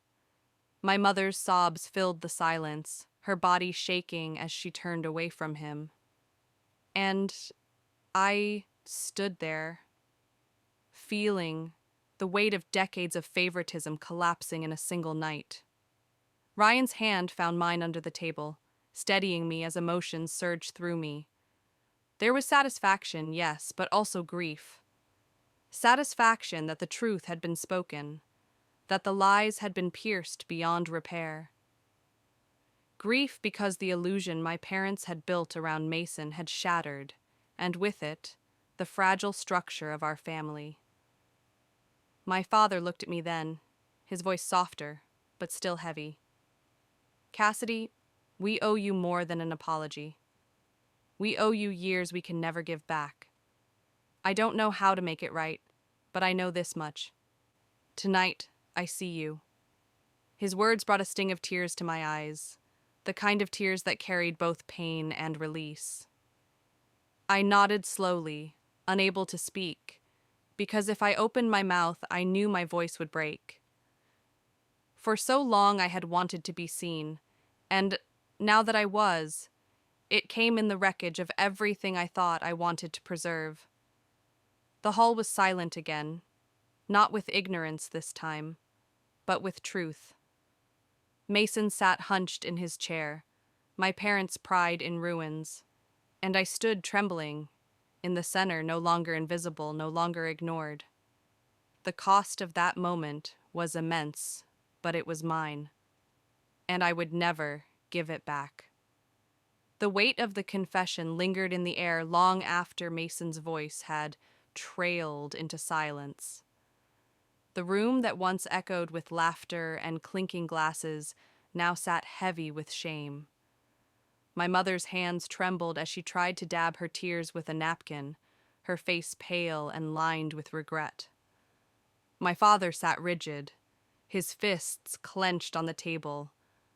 My mother's sobs filled the silence, her body shaking as she turned away from him. And I stood there, feeling the weight of decades of favoritism collapsing in a single night. Ryan's hand found mine under the table, steadying me as emotions surged through me. There was satisfaction, yes, but also grief. Satisfaction that the truth had been spoken, that the lies had been pierced beyond repair. Grief because the illusion my parents had built around Mason had shattered, and with it, the fragile structure of our family. My father looked at me then, his voice softer, but still heavy. "Cassidy, we owe you more than an apology. We owe you years we can never give back. I don't know how to make it right, but I know this much. Tonight, I see you." His words brought a sting of tears to my eyes, the kind of tears that carried both pain and release. I nodded slowly, unable to speak, because if I opened my mouth, I knew my voice would break. For so long I had wanted to be seen, and now that I was, it came in the wreckage of everything I thought I wanted to preserve. The hall was silent again, not with ignorance this time, but with truth. Mason sat hunched in his chair, my parents' pride in ruins, and I stood trembling, in the center, no longer invisible, no longer ignored. The cost of that moment was immense, but it was mine, and I would never give it back. The weight of the confession lingered in the air long after Mason's voice had trailed into silence. The room that once echoed with laughter and clinking glasses now sat heavy with shame. My mother's hands trembled as she tried to dab her tears with a napkin, her face pale and lined with regret. My father sat rigid, his fists clenched on the table,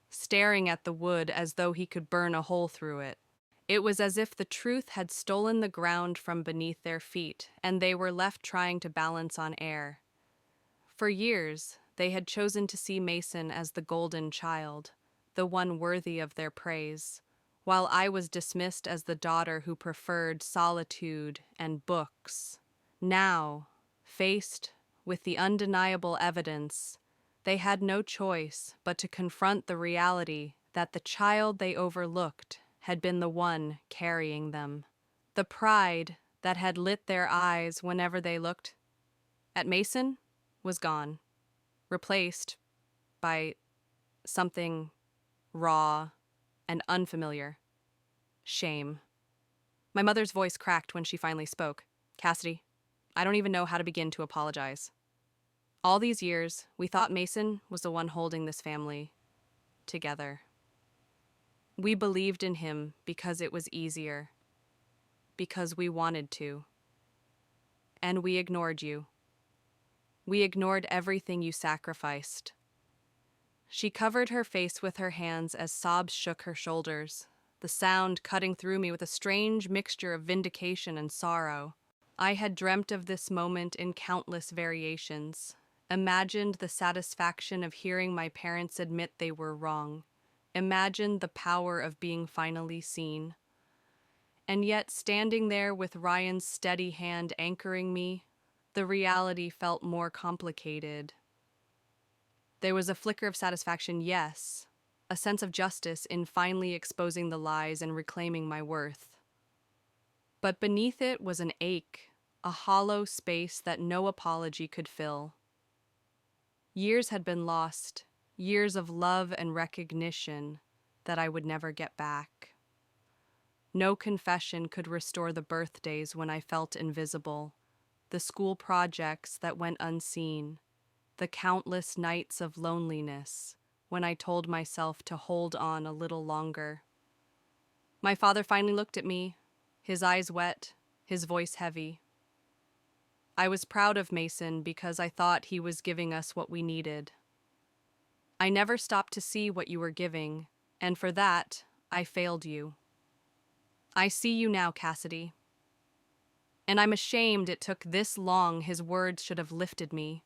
staring at the wood as though he could burn a hole through it. It was as if the truth had stolen the ground from beneath their feet, and they were left trying to balance on air. For years, they had chosen to see Mason as the golden child, the one worthy of their praise, while I was dismissed as the daughter who preferred solitude and books. Now, faced with the undeniable evidence, they had no choice but to confront the reality that the child they overlooked had been the one carrying them. The pride that had lit their eyes whenever they looked at Mason was gone, replaced by something raw and unfamiliar: shame. My mother's voice cracked when she finally spoke. Cassidy, I don't even know how to begin to apologize. All these years, we thought Mason was the one holding this family together. We believed in him because it was easier, because we wanted to. And we ignored you. We ignored everything you sacrificed. She covered her face with her hands as sobs shook her shoulders, the sound cutting through me with a strange mixture of vindication and sorrow. I had dreamt of this moment in countless variations, imagined the satisfaction of hearing my parents admit they were wrong, imagined the power of being finally seen. And yet, standing there with Ryan's steady hand anchoring me, the reality felt more complicated. There was a flicker of satisfaction, yes, a sense of justice in finally exposing the lies and reclaiming my worth. But beneath it was an ache, a hollow space that no apology could fill. Years had been lost, years of love and recognition that I would never get back. No confession could restore the birthdays when I felt invisible, the school projects that went unseen, the countless nights of loneliness when I told myself to hold on a little longer. My father finally looked at me, his eyes wet, his voice heavy. I was proud of Mason because I thought he was giving us what we needed. I never stopped to see what you were giving, and for that, I failed you. I see you now, Cassidy. And I'm ashamed it took this long. His words should have lifted me.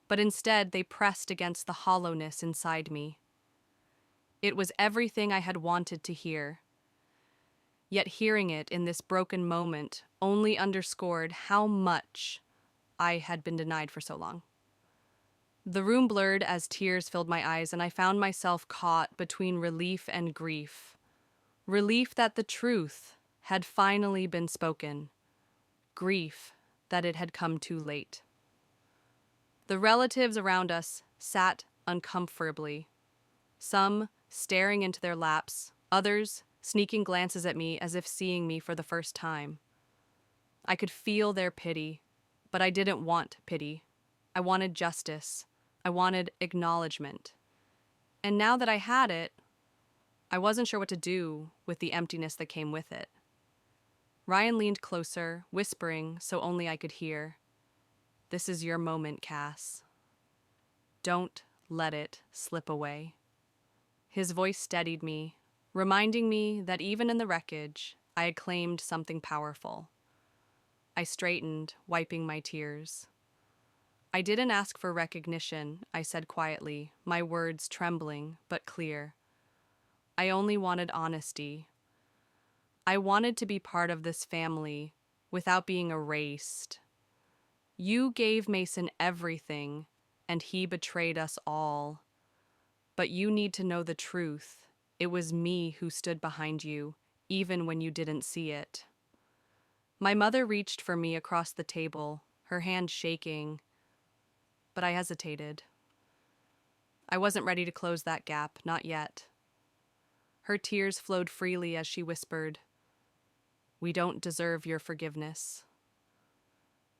But instead, they pressed against the hollowness inside me. It was everything I had wanted to hear. Yet hearing it in this broken moment only underscored how much I had been denied for so long. The room blurred as tears filled my eyes, and I found myself caught between relief and grief. Relief that the truth had finally been spoken. Grief that it had come too late. The relatives around us sat uncomfortably, some staring into their laps, others sneaking glances at me as if seeing me for the first time. I could feel their pity, but I didn't want pity. I wanted justice. I wanted acknowledgement. And now that I had it, I wasn't sure what to do with the emptiness that came with it. Ryan leaned closer, whispering so only I could hear. This is your moment, Cass. Don't let it slip away. His voice steadied me, reminding me that even in the wreckage, I had claimed something powerful. I straightened, wiping my tears. I didn't ask for recognition, I said quietly, my words trembling but clear. I only wanted honesty. I wanted to be part of this family without being erased. You gave Mason everything, and he betrayed us all. But you need to know the truth. It was me who stood behind you, even when you didn't see it. My mother reached for me across the table, her hand shaking, but I hesitated. I wasn't ready to close that gap, not yet. Her tears flowed freely as she whispered, "We don't deserve your forgiveness,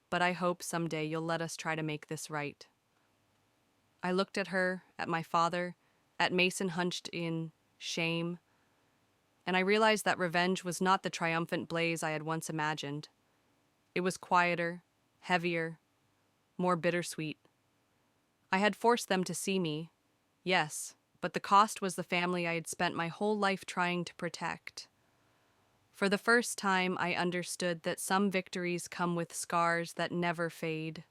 but I hope someday you'll let us try to make this right." I looked at her, at my father, at Mason hunched in shame, and I realized that revenge was not the triumphant blaze I had once imagined. It was quieter, heavier, more bittersweet. I had forced them to see me, yes, but the cost was the family I had spent my whole life trying to protect. For the first time, I understood that some victories come with scars that never fade.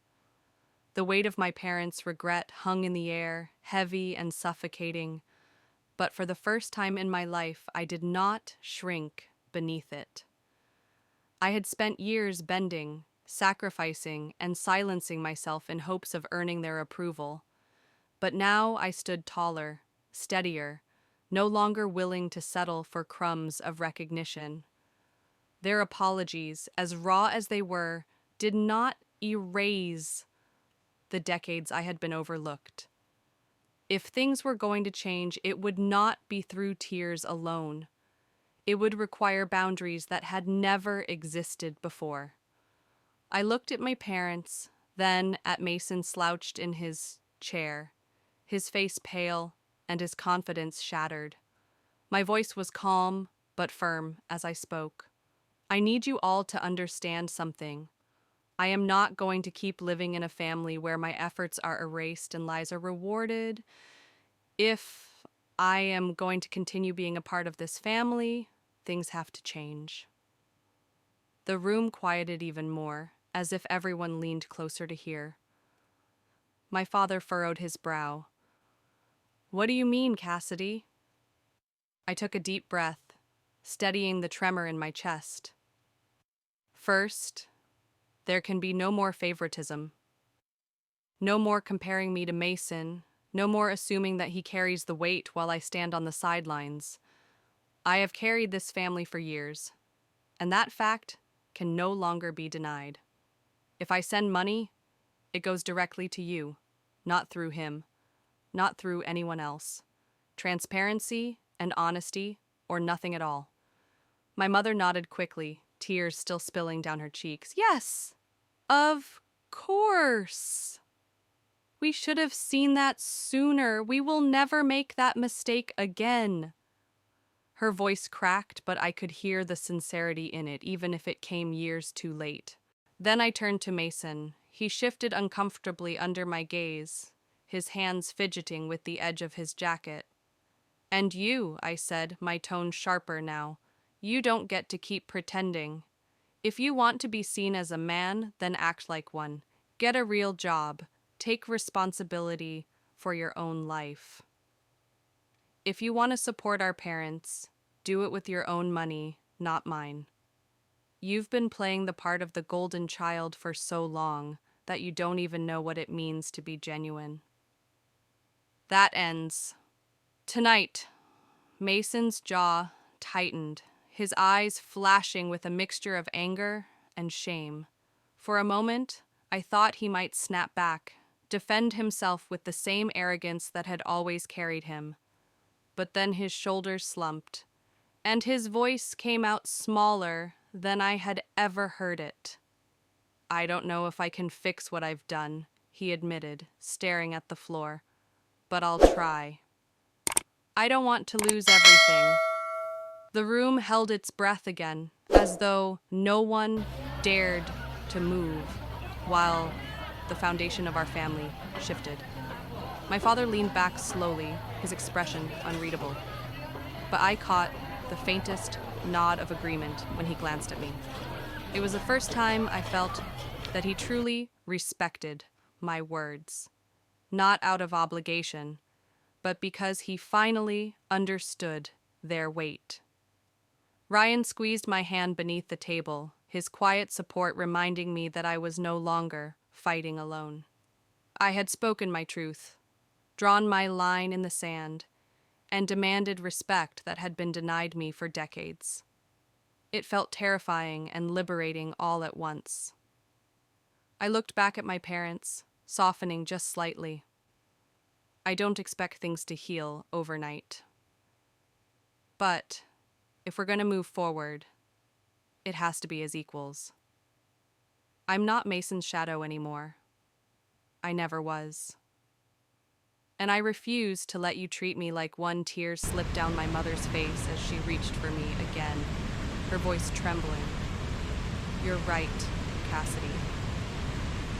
The weight of my parents' regret hung in the air, heavy and suffocating, but for the first time in my life, I did not shrink beneath it. I had spent years bending, sacrificing, and silencing myself in hopes of earning their approval. But now I stood taller, steadier, no longer willing to settle for crumbs of recognition. Their apologies, as raw as they were, did not erase the decades I had been overlooked. If things were going to change, it would not be through tears alone. It would require boundaries that had never existed before. I looked at my parents, then at Mason slouched in his chair, his face pale and his confidence shattered. My voice was calm but firm as I spoke. I need you all to understand something. I am not going to keep living in a family where my efforts are erased and lies are rewarded. If I am going to continue being a part of this family, things have to change. The room quieted even more, as if everyone leaned closer to hear. My father furrowed his brow. "What do you mean, Cassidy?" I took a deep breath, steadying the tremor in my chest. "First, there can be no more favoritism. No more comparing me to Mason, no more assuming that he carries the weight while I stand on the sidelines. I have carried this family for years, and that fact can no longer be denied. If I send money, it goes directly to you, not through him, not through anyone else. Transparency and honesty, or nothing at all." My mother nodded quickly, tears still spilling down her cheeks. "Yes, of course. We should have seen that sooner. We will never make that mistake again." Her voice cracked, but I could hear the sincerity in it, even if it came years too late. Then I turned to Mason. He shifted uncomfortably under my gaze, his hands fidgeting with the edge of his jacket. "And you," I said, my tone sharper now, "you don't get to keep pretending. If you want to be seen as a man, then act like one. Get a real job. Take responsibility for your own life. If you want to support our parents, do it with your own money, not mine. You've been playing the part of the golden child for so long that you don't even know what it means to be genuine." That ends. Tonight, Mason's jaw tightened, his eyes flashing with a mixture of anger and shame. For a moment, I thought he might snap back, defend himself with the same arrogance that had always carried him. But then his shoulders slumped, and his voice came out smaller than I had ever heard it. "I don't know if I can fix what I've done," he admitted, staring at the floor, "but I'll try. I don't want to lose everything." The room held its breath again, as though no one dared to move, while the foundation of our family shifted. My father leaned back slowly, his expression unreadable. But I caught the faintest nod of agreement when he glanced at me. It was the first time I felt that he truly respected my words, not out of obligation, but because he finally understood their weight. Ryan squeezed my hand beneath the table, his quiet support reminding me that I was no longer fighting alone. I had spoken my truth, drawn my line in the sand, and demanded respect that had been denied me for decades. It felt terrifying and liberating all at once. I looked back at my parents, softening just slightly. I don't expect things to heal overnight. But if we're going to move forward, it has to be as equals. I'm not Mason's shadow anymore. I never was. And I refuse to let you treat me like one. Tears slipped down my mother's face as she reached for me again, her voice trembling. You're right, Cassidy.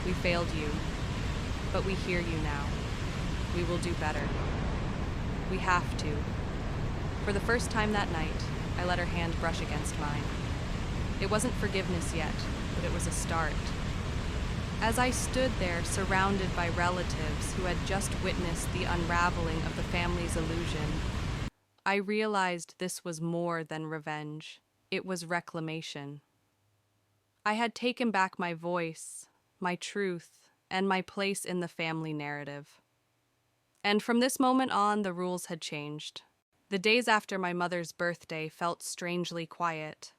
We failed you, but we hear you now. We will do better. We have to. For the first time that night, I let her hand brush against mine. It wasn't forgiveness yet, but it was a start. As I stood there, surrounded by relatives who had just witnessed the unraveling of the family's illusion, I realized this was more than revenge. It was reclamation. I had taken back my voice, my truth, and my place in the family narrative. And from this moment on, the rules had changed. The days after my mother's birthday felt strangely quiet.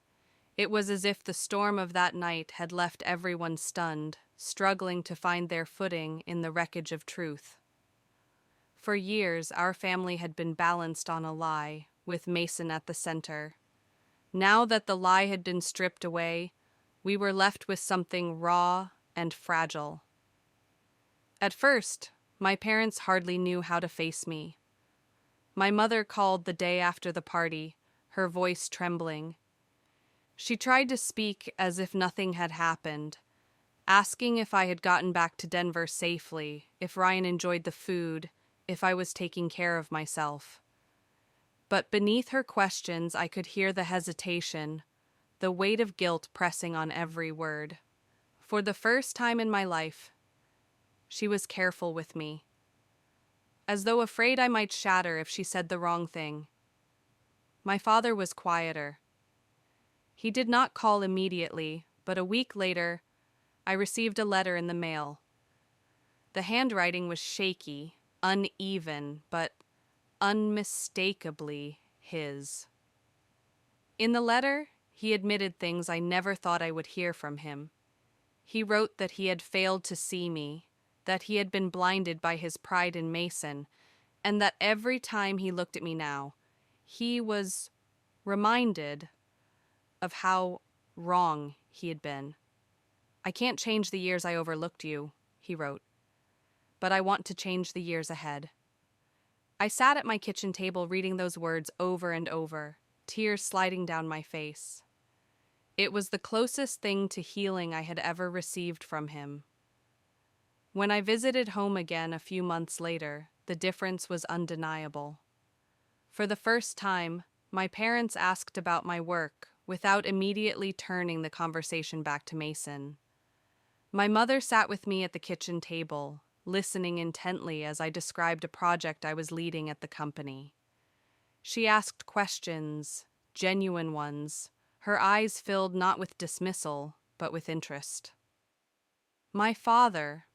It was as if the storm of that night had left everyone stunned, struggling to find their footing in the wreckage of truth. For years, our family had been balanced on a lie, with Mason at the center. Now that the lie had been stripped away, we were left with something raw and fragile. At first, my parents hardly knew how to face me. My mother called the day after the party, her voice trembling. She tried to speak as if nothing had happened, asking if I had gotten back to Denver safely, if Ryan enjoyed the food, if I was taking care of myself. But beneath her questions, I could hear the hesitation, the weight of guilt pressing on every word. For the first time in my life, she was careful with me, as though afraid I might shatter if she said the wrong thing. My father was quieter. He did not call immediately, but a week later, I received a letter in the mail. The handwriting was shaky, uneven, but unmistakably his. In the letter, he admitted things I never thought I would hear from him. He wrote that he had failed to see me, that he had been blinded by his pride in Mason, and that every time he looked at me now, he was reminded of how wrong he had been. I can't change the years I overlooked you, he wrote, but I want to change the years ahead. I sat at my kitchen table reading those words over and over, tears sliding down my face. It was the closest thing to healing I had ever received from him. When I visited home again a few months later, the difference was undeniable. For the first time, my parents asked about my work without immediately turning the conversation back to Mason. My mother sat with me at the kitchen table, listening intently as I described a project I was leading at the company. She asked questions, genuine ones, her eyes filled not with dismissal, but with interest. My father,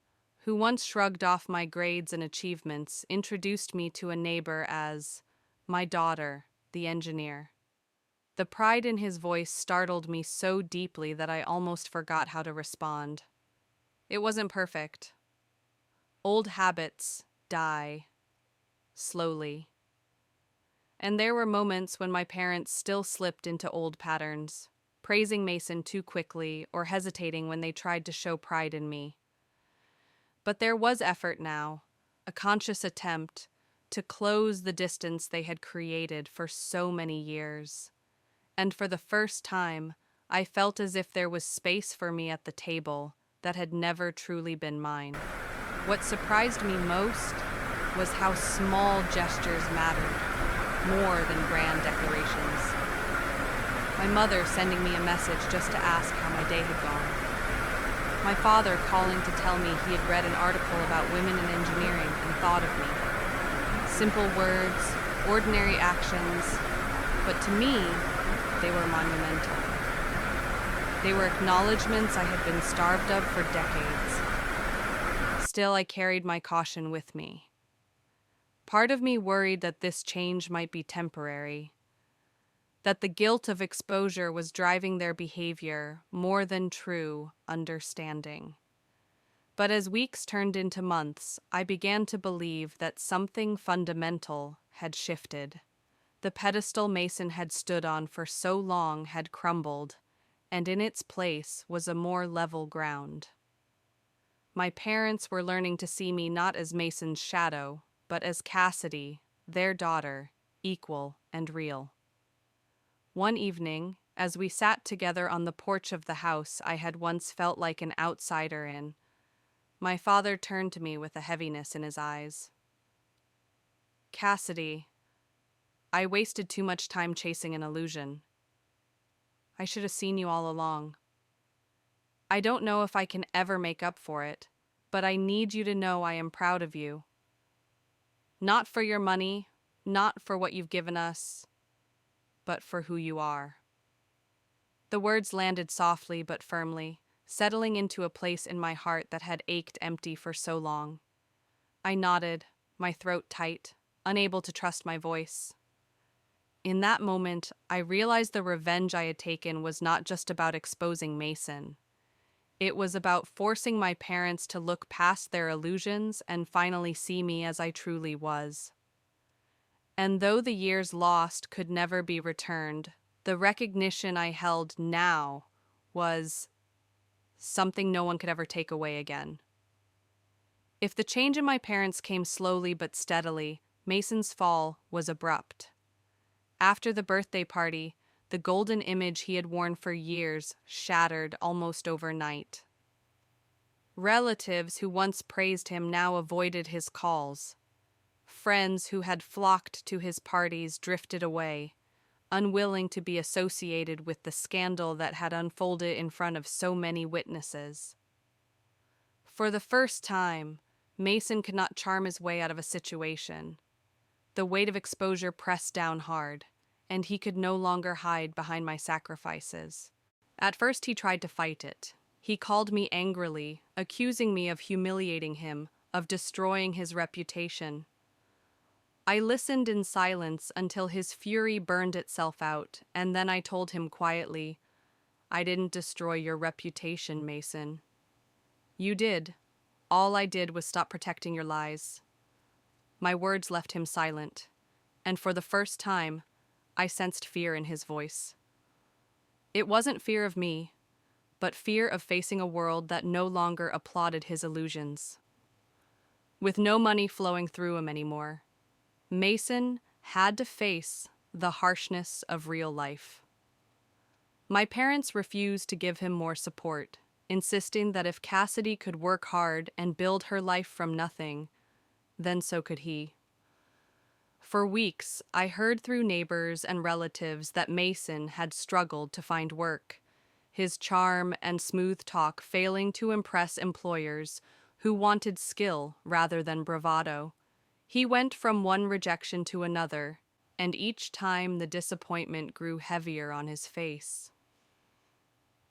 who once shrugged off my grades and achievements, introduced me to a neighbor as my daughter, the engineer. The pride in his voice startled me so deeply that I almost forgot how to respond. It wasn't perfect. Old habits die slowly. And there were moments when my parents still slipped into old patterns, praising Mason too quickly or hesitating when they tried to show pride in me. But there was effort now, a conscious attempt to close the distance they had created for so many years. And for the first time, I felt as if there was space for me at the table that had never truly been mine. What surprised me most was how small gestures mattered, more than grand declarations. My mother sending me a message just to ask how my day had gone. My father calling to tell me he had read an article about women in engineering and thought of me. Simple words, ordinary actions, but to me, they were monumental. They were acknowledgments I had been starved of for decades. Still, I carried my caution with me. Part of me worried that this change might be temporary, that the guilt of exposure was driving their behavior more than true understanding. But as weeks turned into months, I began to believe that something fundamental had shifted. The pedestal Mason had stood on for so long had crumbled, and in its place was a more level ground. My parents were learning to see me not as Mason's shadow, but as Cassidy, their daughter, equal and real. One evening, as we sat together on the porch of the house I had once felt like an outsider in, my father turned to me with a heaviness in his eyes. "Cassidy, I wasted too much time chasing an illusion. I should have seen you all along. I don't know if I can ever make up for it, but I need you to know I am proud of you. Not for your money, not for what you've given us, but for who you are." The words landed softly but firmly, settling into a place in my heart that had ached empty for so long. I nodded, my throat tight, unable to trust my voice. In that moment, I realized the revenge I had taken was not just about exposing Mason. It was about forcing my parents to look past their illusions and finally see me as I truly was. And though the years lost could never be returned, the recognition I held now was something no one could ever take away again. If the change in my parents came slowly but steadily, Mason's fall was abrupt. After the birthday party, the golden image he had worn for years shattered almost overnight. Relatives who once praised him now avoided his calls. Friends who had flocked to his parties drifted away, unwilling to be associated with the scandal that had unfolded in front of so many witnesses. For the first time, Mason could not charm his way out of a situation. The weight of exposure pressed down hard, and he could no longer hide behind my sacrifices. At first he tried to fight it. He called me angrily, accusing me of humiliating him, of destroying his reputation. I listened in silence until his fury burned itself out, and then I told him quietly, "I didn't destroy your reputation, Mason. You did. All I did was stop protecting your lies." My words left him silent, and for the first time, I sensed fear in his voice. It wasn't fear of me, but fear of facing a world that no longer applauded his illusions. With no money flowing through him anymore, Mason had to face the harshness of real life. My parents refused to give him more support, insisting that if Cassidy could work hard and build her life from nothing, then so could he. For weeks, I heard through neighbors and relatives that Mason had struggled to find work, his charm and smooth talk failing to impress employers who wanted skill rather than bravado. He went from one rejection to another, and each time the disappointment grew heavier on his face.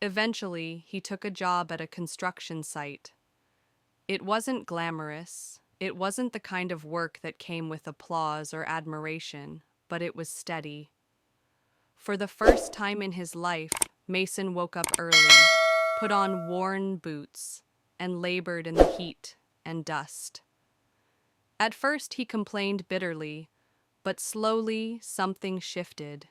Eventually, he took a job at a construction site. It wasn't glamorous. It wasn't the kind of work that came with applause or admiration, but it was steady. For the first time in his life, Mason woke up early, put on worn boots, and labored in the heat and dust. At first he complained bitterly, but slowly something shifted.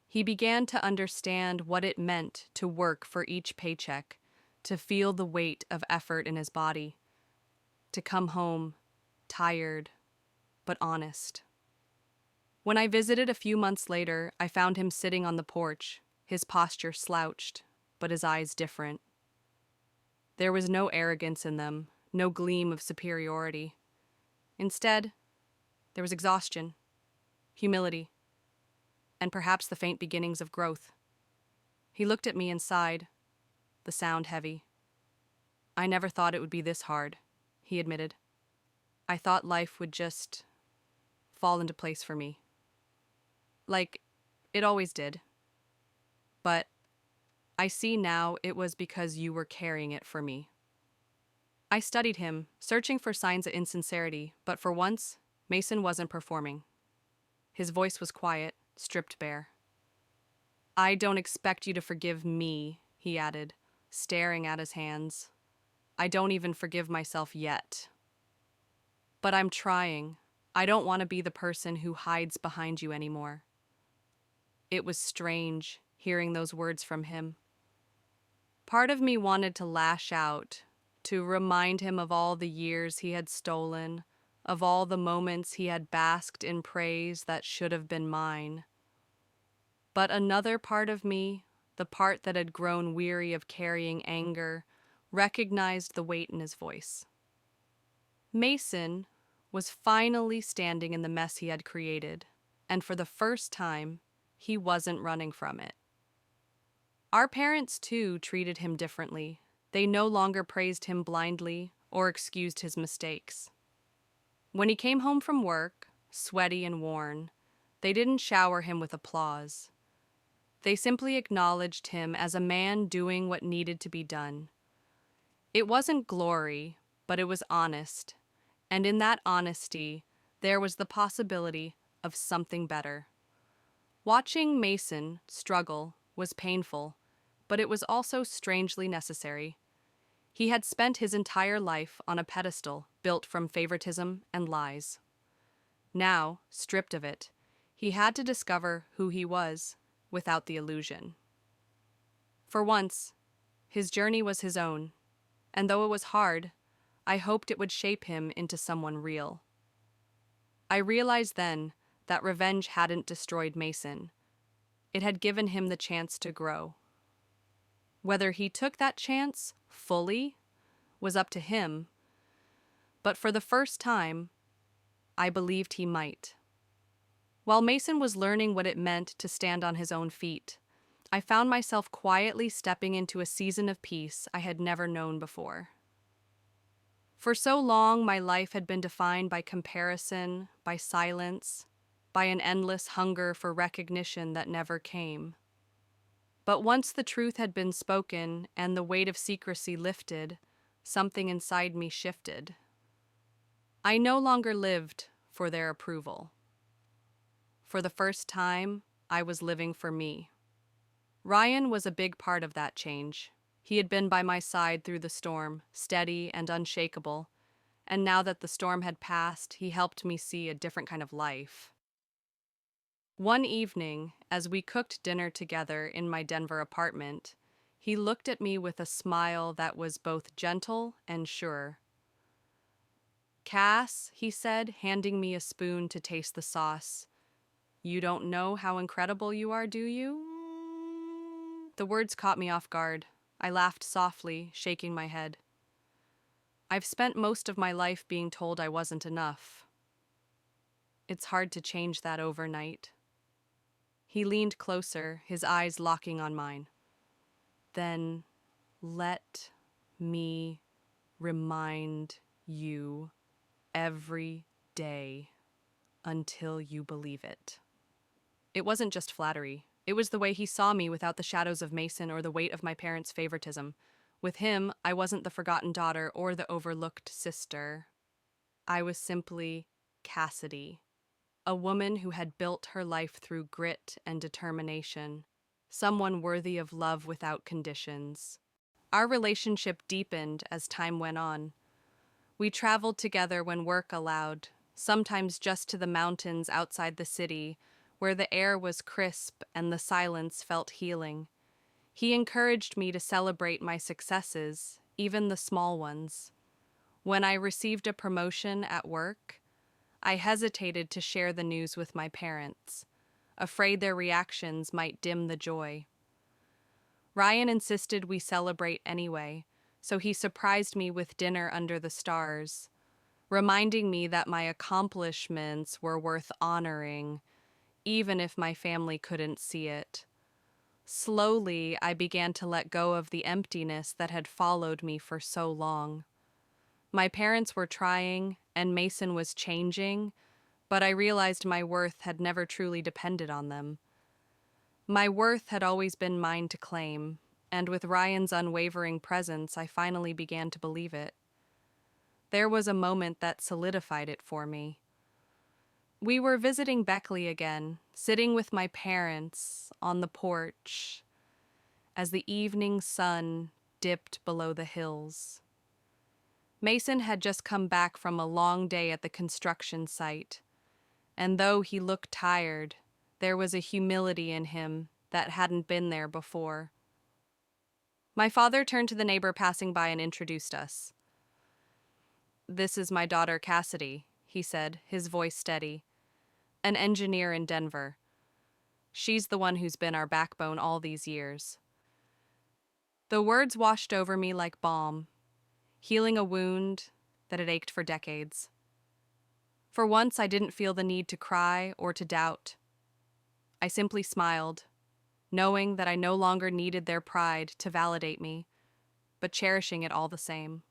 He began to understand what it meant to work for each paycheck, to feel the weight of effort in his body, to come home tired but honest. When I visited a few months later, I found him sitting on the porch, his posture slouched, but his eyes different. There was no arrogance in them, no gleam of superiority. Instead, there was exhaustion, humility, and perhaps the faint beginnings of growth. He looked at me and sighed, the sound heavy. "I never thought it would be this hard," he admitted. "I thought life would just fall into place for me. Like it always did. But I see now it was because you were carrying it for me." I studied him, searching for signs of insincerity, but for once, Mason wasn't performing. His voice was quiet, stripped bare. I don't expect you to forgive me, he added, staring at his hands. I don't even forgive myself yet. But I'm trying. I don't want to be the person who hides behind you anymore. It was strange hearing those words from him. Part of me wanted to lash out, to remind him of all the years he had stolen, of all the moments he had basked in praise that should have been mine. But another part of me, the part that had grown weary of carrying anger, recognized the weight in his voice. Mason was finally standing in the mess he had created, and for the first time, he wasn't running from it. Our parents, too, treated him differently. They no longer praised him blindly or excused his mistakes. When he came home from work, sweaty and worn, they didn't shower him with applause. They simply acknowledged him as a man doing what needed to be done. It wasn't glory, but it was honest, and in that honesty, there was the possibility of something better. Watching Mason struggle was painful, but it was also strangely necessary. He had spent his entire life on a pedestal built from favoritism and lies. Now, stripped of it, he had to discover who he was without the illusion. For once, his journey was his own, and though it was hard, I hoped it would shape him into someone real. I realized then that revenge hadn't destroyed Mason. It had given him the chance to grow. Whether he took that chance fully was up to him, but for the first time, I believed he might. While Mason was learning what it meant to stand on his own feet, I found myself quietly stepping into a season of peace I had never known before. For so long, my life had been defined by comparison, by silence, by an endless hunger for recognition that never came. But once the truth had been spoken and the weight of secrecy lifted, something inside me shifted. I no longer lived for their approval. For the first time, I was living for me. Ryan was a big part of that change. He had been by my side through the storm, steady and unshakable, and now that the storm had passed, he helped me see a different kind of life. One evening, as we cooked dinner together in my Denver apartment, he looked at me with a smile that was both gentle and sure. "Cass," he said, handing me a spoon to taste the sauce, "you don't know how incredible you are, do you?" The words caught me off guard. I laughed softly, shaking my head. I've spent most of my life being told I wasn't enough. It's hard to change that overnight. He leaned closer, his eyes locking on mine. Then let me remind you every day until you believe it. It wasn't just flattery. It was the way he saw me without the shadows of Mason or the weight of my parents' favoritism. With him, I wasn't the forgotten daughter or the overlooked sister. I was simply Cassidy, a woman who had built her life through grit and determination, someone worthy of love without conditions. Our relationship deepened as time went on. We traveled together when work allowed, sometimes just to the mountains outside the city, where the air was crisp and the silence felt healing. He encouraged me to celebrate my successes, even the small ones. When I received a promotion at work, I hesitated to share the news with my parents, afraid their reactions might dim the joy. Ryan insisted we celebrate anyway, so he surprised me with dinner under the stars, reminding me that my accomplishments were worth honoring, even if my family couldn't see it. Slowly, I began to let go of the emptiness that had followed me for so long. My parents were trying, and Mason was changing, but I realized my worth had never truly depended on them. My worth had always been mine to claim, and with Ryan's unwavering presence, I finally began to believe it. There was a moment that solidified it for me. We were visiting Beckley again, sitting with my parents on the porch as the evening sun dipped below the hills. Mason had just come back from a long day at the construction site, and though he looked tired, there was a humility in him that hadn't been there before. My father turned to the neighbor passing by and introduced us. "This is my daughter Cassidy," he said, his voice steady. "An engineer in Denver. She's the one who's been our backbone all these years." The words washed over me like balm, healing a wound that had ached for decades. For once, I didn't feel the need to cry or to doubt. I simply smiled, knowing that I no longer needed their pride to validate me, but cherishing it all the same.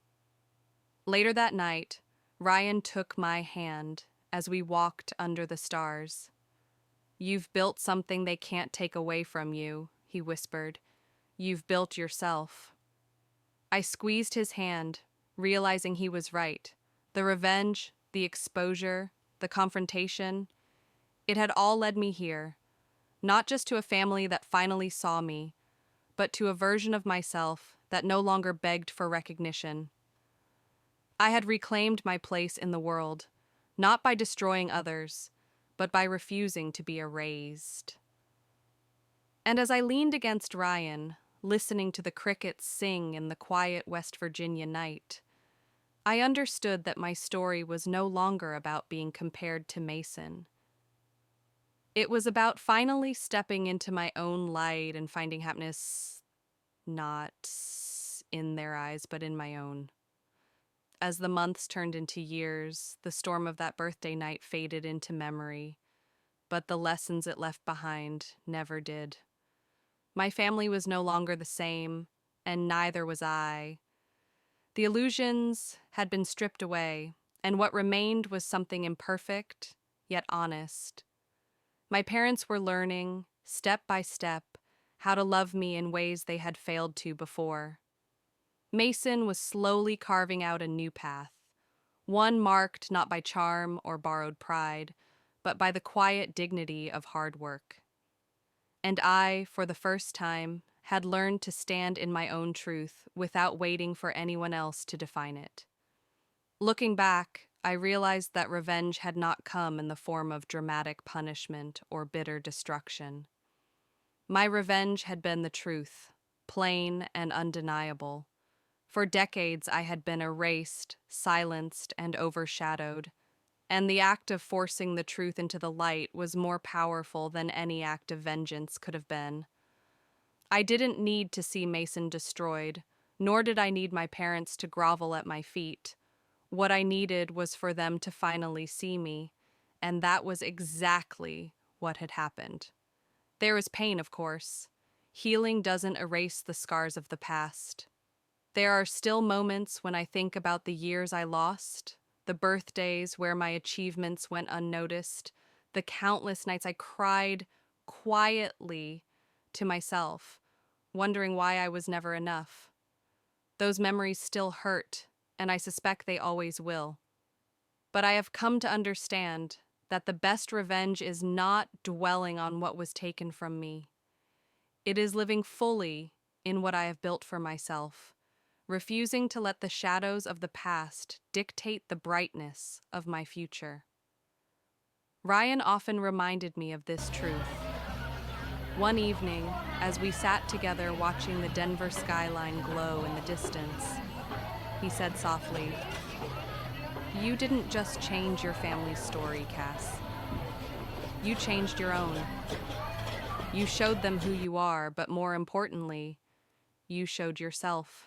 Later that night, Ryan took my hand as we walked under the stars. "You've built something they can't take away from you," he whispered. "You've built yourself." I squeezed his hand, realizing he was right. The revenge, the exposure, the confrontation, it had all led me here, not just to a family that finally saw me, but to a version of myself that no longer begged for recognition. I had reclaimed my place in the world, not by destroying others, but by refusing to be erased. And as I leaned against Ryan, listening to the crickets sing in the quiet West Virginia night, I understood that my story was no longer about being compared to Mason. It was about finally stepping into my own light and finding happiness, not in their eyes, but in my own. As the months turned into years, the storm of that birthday night faded into memory, but the lessons it left behind never did. My family was no longer the same, and neither was I. The illusions had been stripped away, and what remained was something imperfect, yet honest. My parents were learning, step by step, how to love me in ways they had failed to before. Mason was slowly carving out a new path, one marked not by charm or borrowed pride, but by the quiet dignity of hard work. And I, for the first time, had learned to stand in my own truth without waiting for anyone else to define it. Looking back, I realized that revenge had not come in the form of dramatic punishment or bitter destruction. My revenge had been the truth, plain and undeniable. For decades I had been erased, silenced, and overshadowed, and the act of forcing the truth into the light was more powerful than any act of vengeance could have been. I didn't need to see Mason destroyed, nor did I need my parents to grovel at my feet. What I needed was for them to finally see me, and that was exactly what had happened. There was pain, of course. Healing doesn't erase the scars of the past. There are still moments when I think about the years I lost, the birthdays where my achievements went unnoticed, the countless nights I cried quietly to myself, wondering why I was never enough. Those memories still hurt, and I suspect they always will. But I have come to understand that the best revenge is not dwelling on what was taken from me. It is living fully in what I have built for myself, refusing to let the shadows of the past dictate the brightness of my future. Ryan often reminded me of this truth. One evening, as we sat together watching the Denver skyline glow in the distance, he said softly, "You didn't just change your family's story, Cass. You changed your own. You showed them who you are, but more importantly, you showed yourself."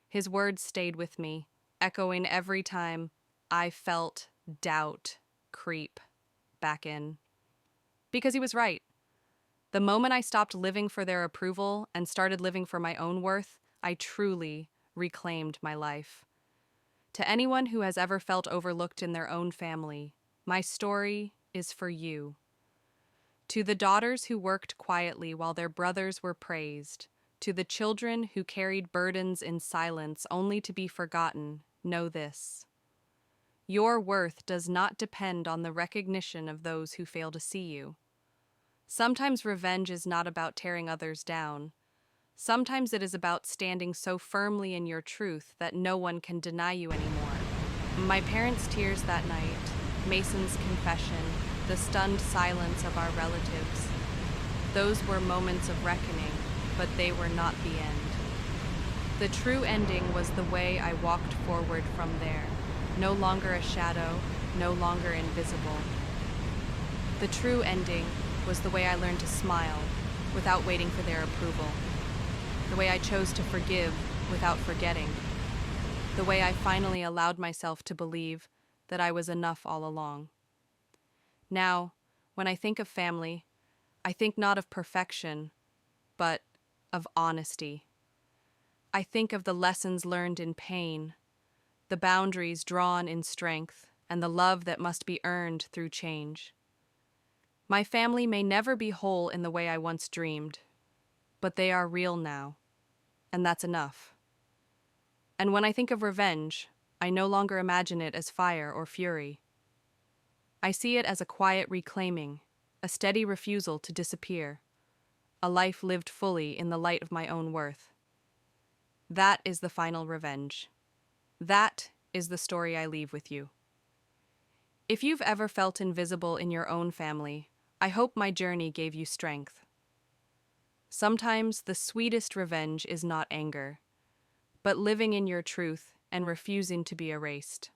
His words stayed with me, echoing every time I felt doubt creep back in. Because he was right. The moment I stopped living for their approval and started living for my own worth, I truly reclaimed my life. To anyone who has ever felt overlooked in their own family, my story is for you. To the daughters who worked quietly while their brothers were praised, to the children who carried burdens in silence only to be forgotten, know this: Your worth does not depend on the recognition of those who fail to see you. Sometimes revenge is not about tearing others down. Sometimes it is about standing so firmly in your truth that no one can deny you anymore. My parents' tears that night, Mason's confession, the stunned silence of our relatives. Those were moments of reckoning, but they were not the end. The true ending was the way I walked forward from there, no longer a shadow, no longer invisible. The true ending was the way I learned to smile without waiting for their approval. The way I chose to forgive without forgetting. The way I finally allowed myself to believe that I was enough all along. Now, when I think of family, I think not of perfection, but of honesty. I think of the lessons learned in pain, the boundaries drawn in strength, and the love that must be earned through change. My family may never be whole in the way I once dreamed, but they are real now, and that's enough. And when I think of revenge, I no longer imagine it as fire or fury. I see it as a quiet reclaiming, a steady refusal to disappear, a life lived fully in the light of my own worth. That is the final revenge. That is the story I leave with you. If you've ever felt invisible in your own family, I hope my journey gave you strength. Sometimes the sweetest revenge is not anger, but living in your truth and refusing to be erased.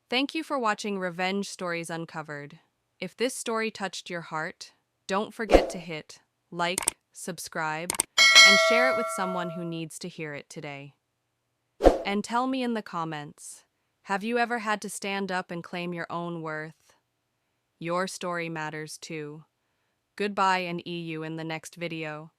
Thank you for watching Revenge Stories Uncovered. If this story touched your heart, don't forget to hit like, subscribe, and share it with someone who needs to hear it today. And tell me in the comments, have you ever had to stand up and claim your own worth? Your story matters too. Goodbye and see you in the next video.